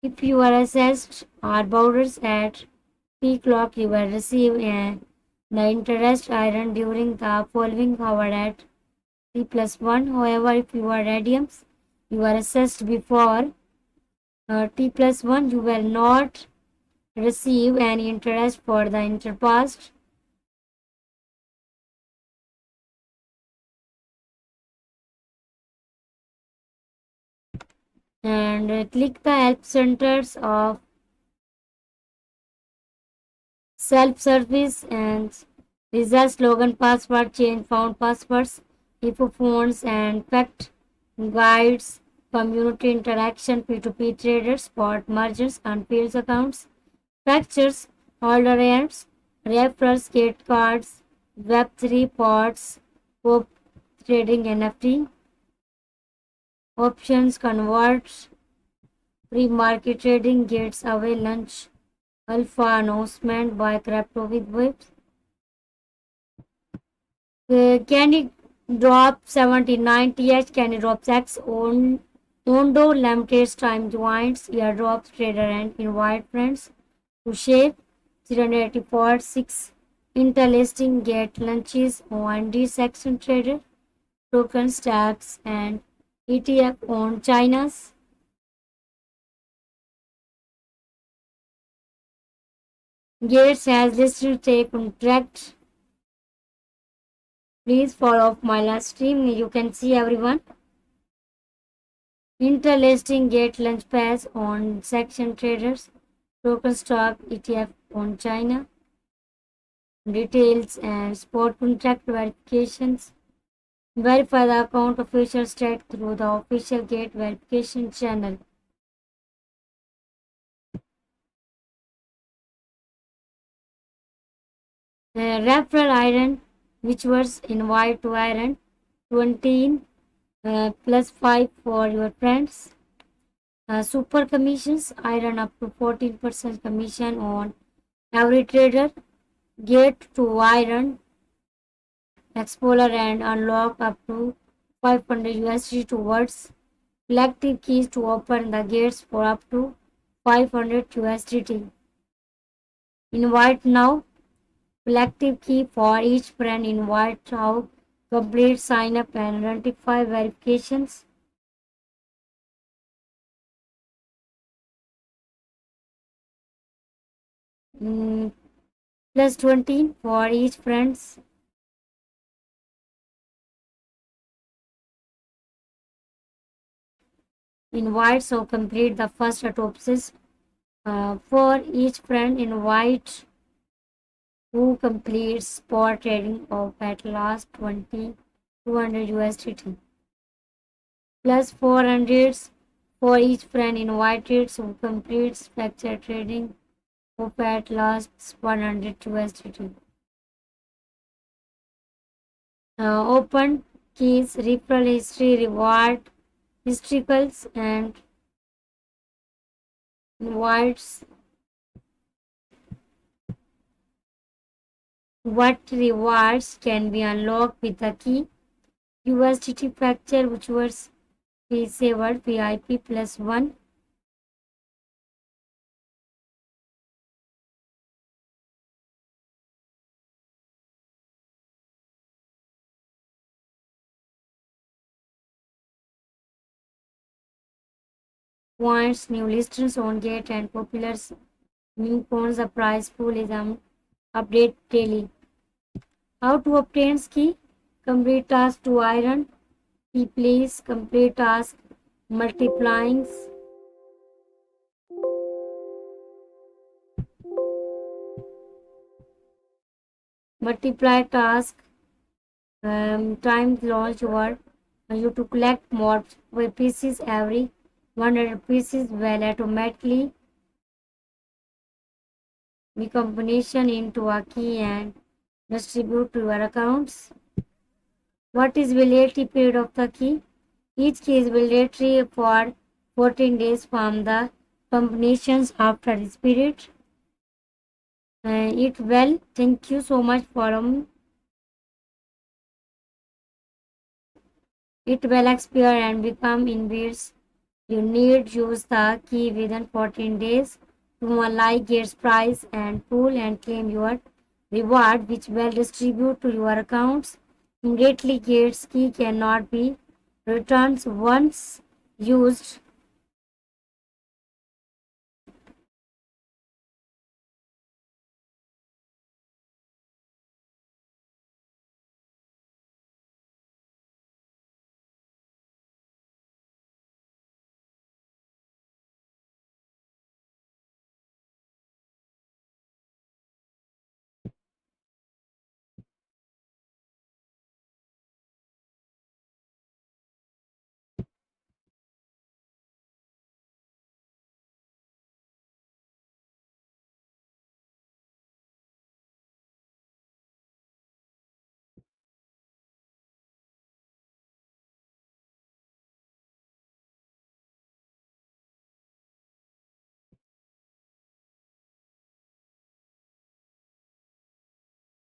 If you are assessed or borders at peak clock, you will receive the interest earned during the following hour at T plus 1. However, if you are redeems, you are assessed before T plus 1, you will not receive any interest for the interpast. And click the help centers of self-service and results slogan password change found passwords info phones and fact guides community interaction p2p traders spot mergers and fields accounts fractures holder errors referrals gate cards web3 pods pop trading nft options converts pre-market trading gates away lunch alpha announcement by crypto with waves. Candy drop 79 th Candy drops X on Ondo Limited time joins airdrops trader and invite friends to share 384 6 interlisting get lunches on D section trader token stacks and ETF on China's Gates has listed a contract. Please follow my last stream. You can see everyone. Interlisting Gate Launch Pass on Section Traders. Token stock ETF on China. Details and spot contract verifications. Verify the account official state through the official Gate verification channel. Referral iron, which was invite to iron 20 plus 5 for your friends. Super commissions, iron up to 14% commission on every trader. Get to iron explorer and unlock up to 500 USD towards collective keys to open the gates for up to 500 USDT. Invite now. Collective key for each friend. Invite now. Complete sign up and identify verifications. Plus 20 for each friends. Invite, so complete the first autopsis. For each friend, invite who completes spot trading of at last 20 200 USDT. Plus 400 for each friend invited who completes structure trading of at last 100 USDT. Open keys, referral history, reward, historicals, and invites. What rewards can be unlocked with the key? USDT fracture, which was saver VIP plus 1. Points, new listings on Gate and popular new coins. The prize pool is update daily. How to obtain key? Complete task to iron. Key place. Complete task multiplying. Multiply task. Time launch word. You to collect more pieces every 100 pieces will automatically be combination into a key and distribute to your accounts. What is validity period of the key? Each key is validatory for 14 days from the combinations after this period. It well. Thank you so much for it will expire and become inverse. You need use the key within 14 days to unlike its price and pool and claim your reward, which will distribute to your accounts. Immediately, Gates key cannot be returned once used.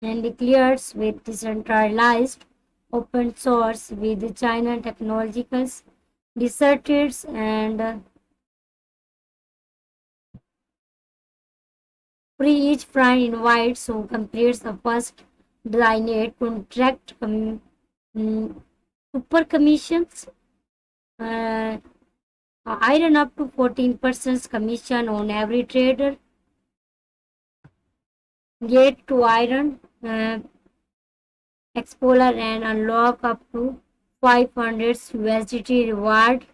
And declares with decentralized open source with China technologicals deserted and free each friend invites who completes the first designate contract super commissions. Uh, I run up to 14% commission on every trader. Get to Iron Explorer and unlock up to 500 USDT reward.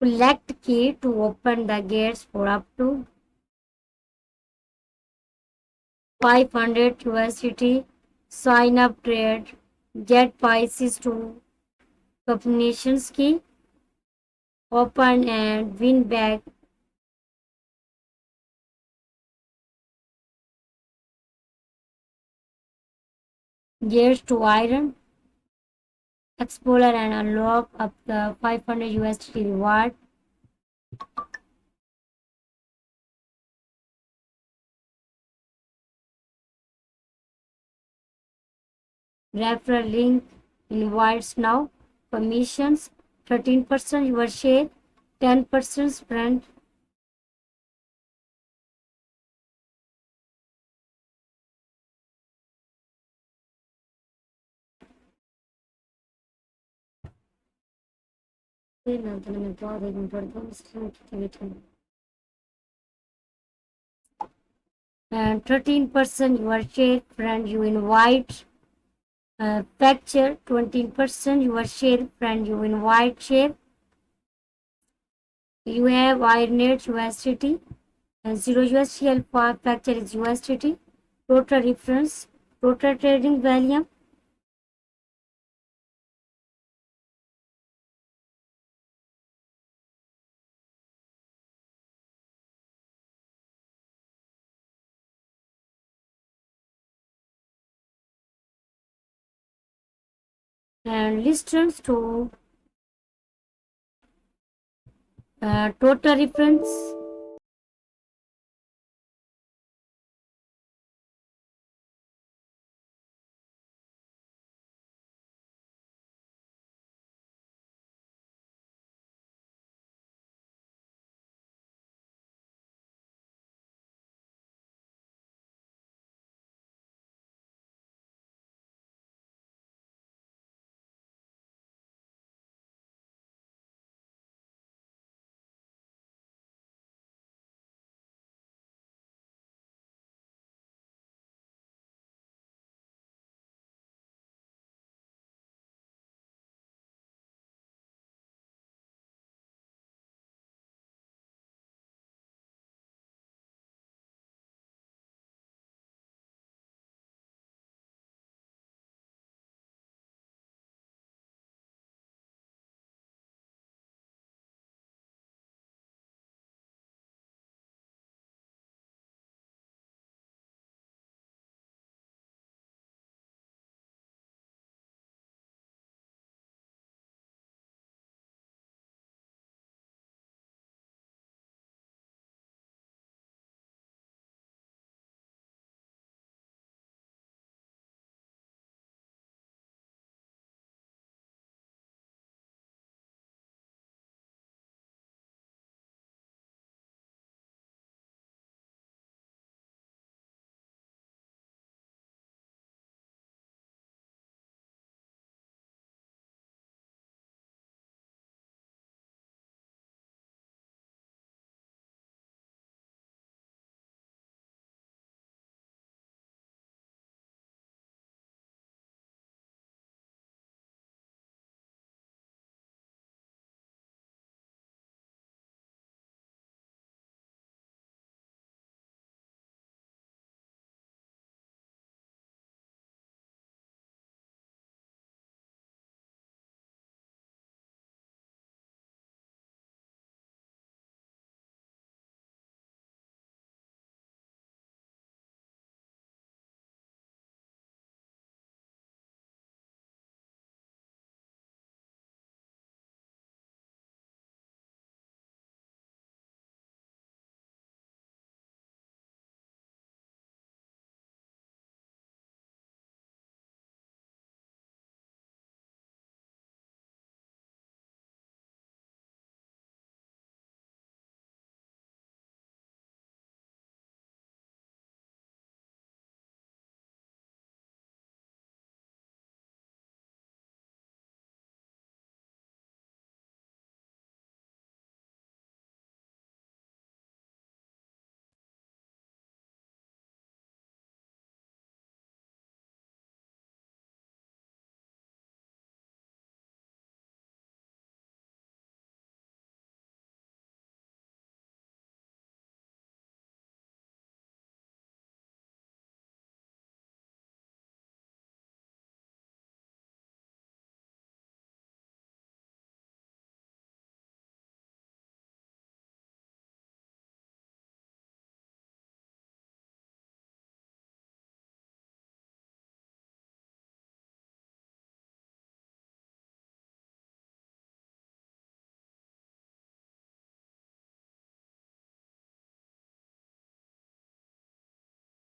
Collect key to open the gates for up to 500 USDT. Sign up trade. Get Pisces to combinations key. Open and win back. Gates to Iron Explorer and unlock up the 500 USDT reward. Referral link invites now. Commissions 13% your share, 10% friend. And 13% your share, friend you invite. Factor 20% your share, friend you invite share. You have IRNet USDT and 0 USD alpha factor is USDT. Total reference, total trading volume. And listens to total reference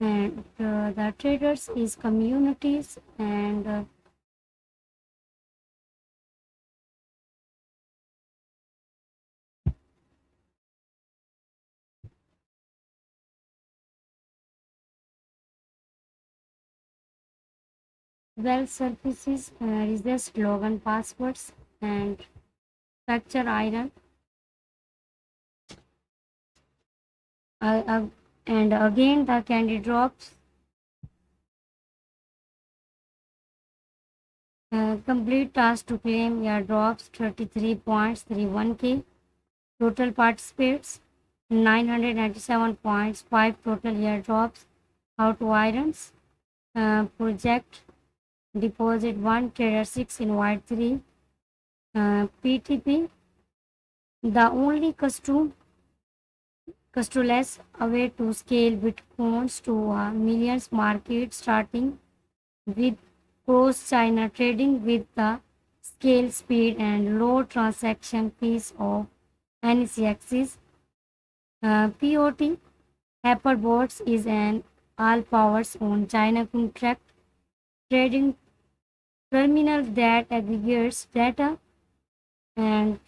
and the traders is communities and well services is the slogan passwords and fracture iron uh, uh, and again the candy drops complete task to claim airdrops 33.31k total participates 997.5 total airdrops how to irons project deposit 1 trader 6 invite 3 ptp the only customerless way to scale bitcoins to a millions market starting with cross China trading with the scale speed and low transaction fees of NCX's POT Hyperbots is an all powers on China contract trading terminal that aggregates data and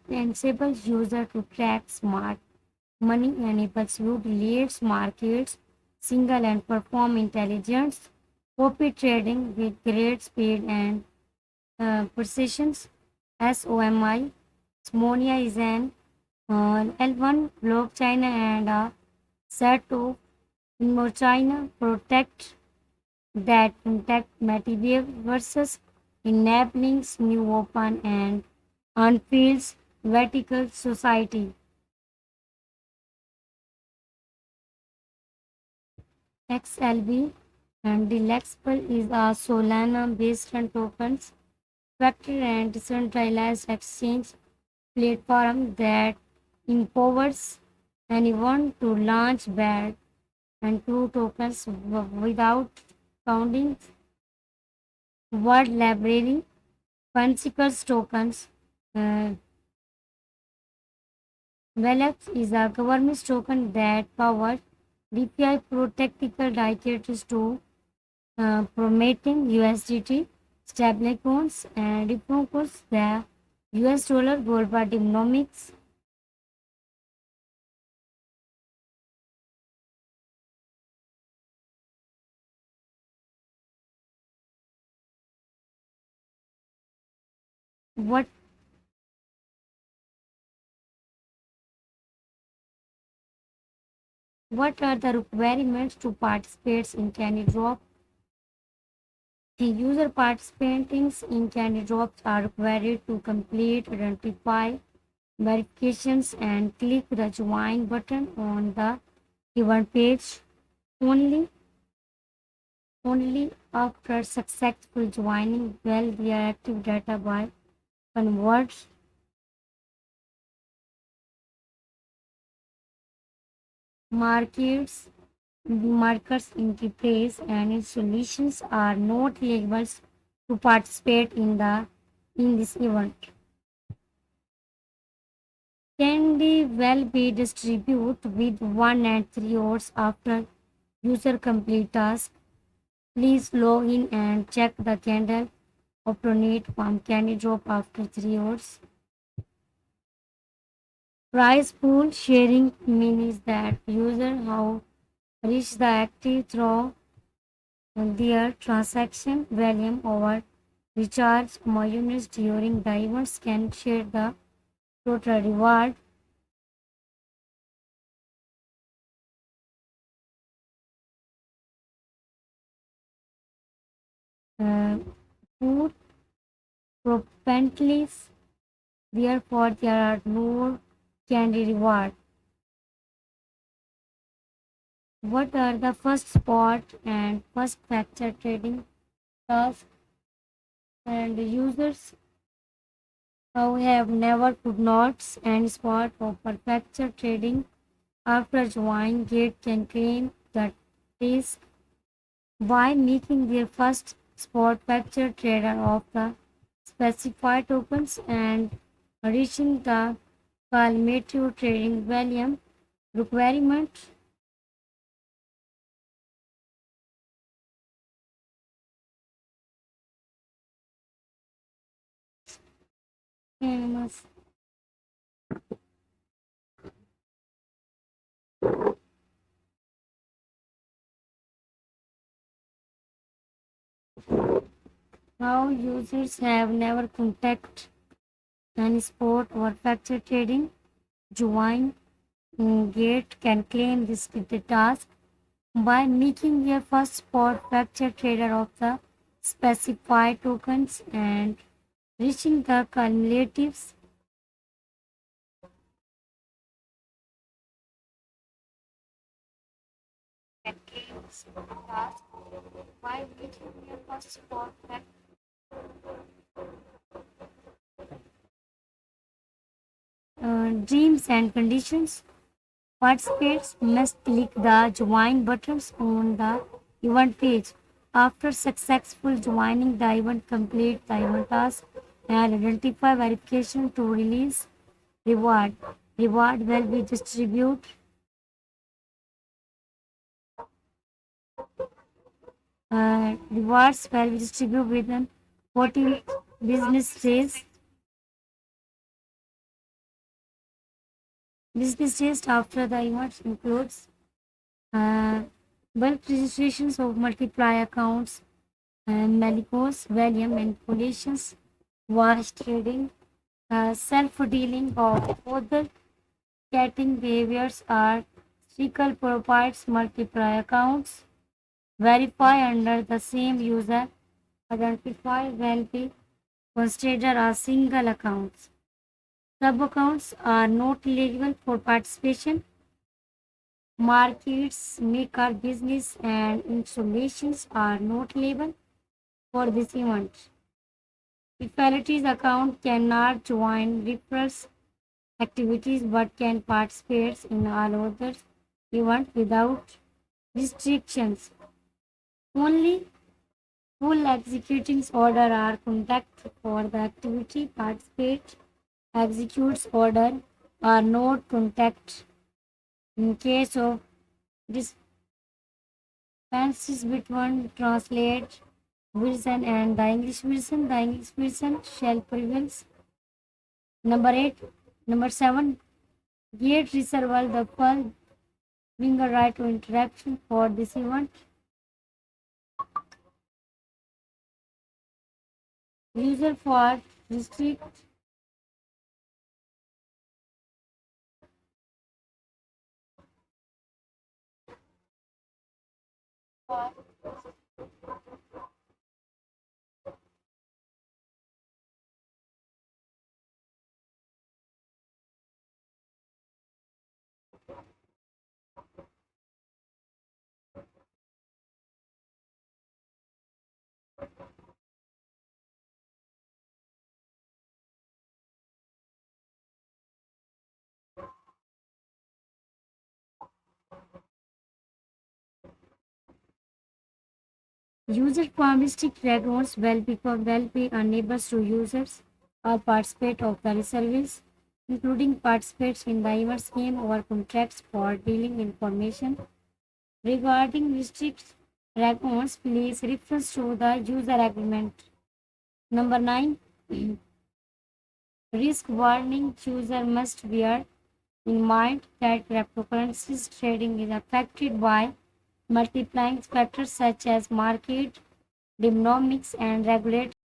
enables user to track smart money enables you to leads markets single and perform intelligence copy trading with great speed and precision. SOMI Smonia is an L1 blockchain and a set of China protect that protect material versus enabling new open and unfilled vertical society. XLB and the Lexpal is a Solana based on tokens, vector and decentralized exchange platform that empowers anyone to launch bad and two tokens without counting word library. Consequence tokens. Uh, Velox is a government token that powers DPI protectical dictators to promoting USDT stablecoins and repurpose the US dollar gold bar dynamics. What what are the requirements to participate in Candy Drop? The user participating in Candy Drops are required to complete identify verifications and click the join button on the given page. Only only after successful joining will their active data by converts markets markers in the place and solutions are not labels to participate in this event. Can they well be distributed with 1 and 3 hours after user complete task? Please log in and check the candle alternate from candy drop after 3 hours. Price pool sharing means that user how reach the active through their transaction volume over recharge units during the events can share the total reward. Uh, Poor propensities, therefore there are no candy reward. What are the first spot and first factor trading? tasks, and users who have never could not and spot or perfecture trading after joining Gate can claim the task by making their first spot factor trader of the specified tokens and reaching the cumulative trading volume requirement. Famous. How users have never contacted any spot or factor trading join Gate can claim this task by making their first spot factor trader of the specified tokens and reaching the cumulatives. Can claim this task by making their first spot factor. Dreams and conditions. Participants must click the join buttons on the event page. After successful joining the event, complete the event task and identify verification to release reward. Reward will be distributed. Rewards will be distributed within 14 business days. Business days after the event includes uh, bulk registrations of multiply accounts, Malicos, volume manipulations, wash trading, self-dealing of other chatting behaviors are SQL provides multiply accounts, verify under the same user, identify will be considered as single accounts. Sub-accounts are not eligible for participation. Markets, maker business and installations are not eligible for this event. Equalities account cannot join referrals activities but can participate in all other events without restrictions. Only full executing order are conduct for the activity participate executes order are not contact in case of discrepancies between translate version and the English version. The English version shall prevail. Number 8. Number 7. Gate reserve the full being a right to interaction for this event. User for restrict user permistic backgrounds will be unable to users or participate of the service, including participates in the event game or contracts for dealing information regarding restrict backgrounds. Please reference to the user agreement. Number 9. Risk warning user must bear in mind that cryptocurrencies trading is affected by multiplying factors such as market dynamics and regulatory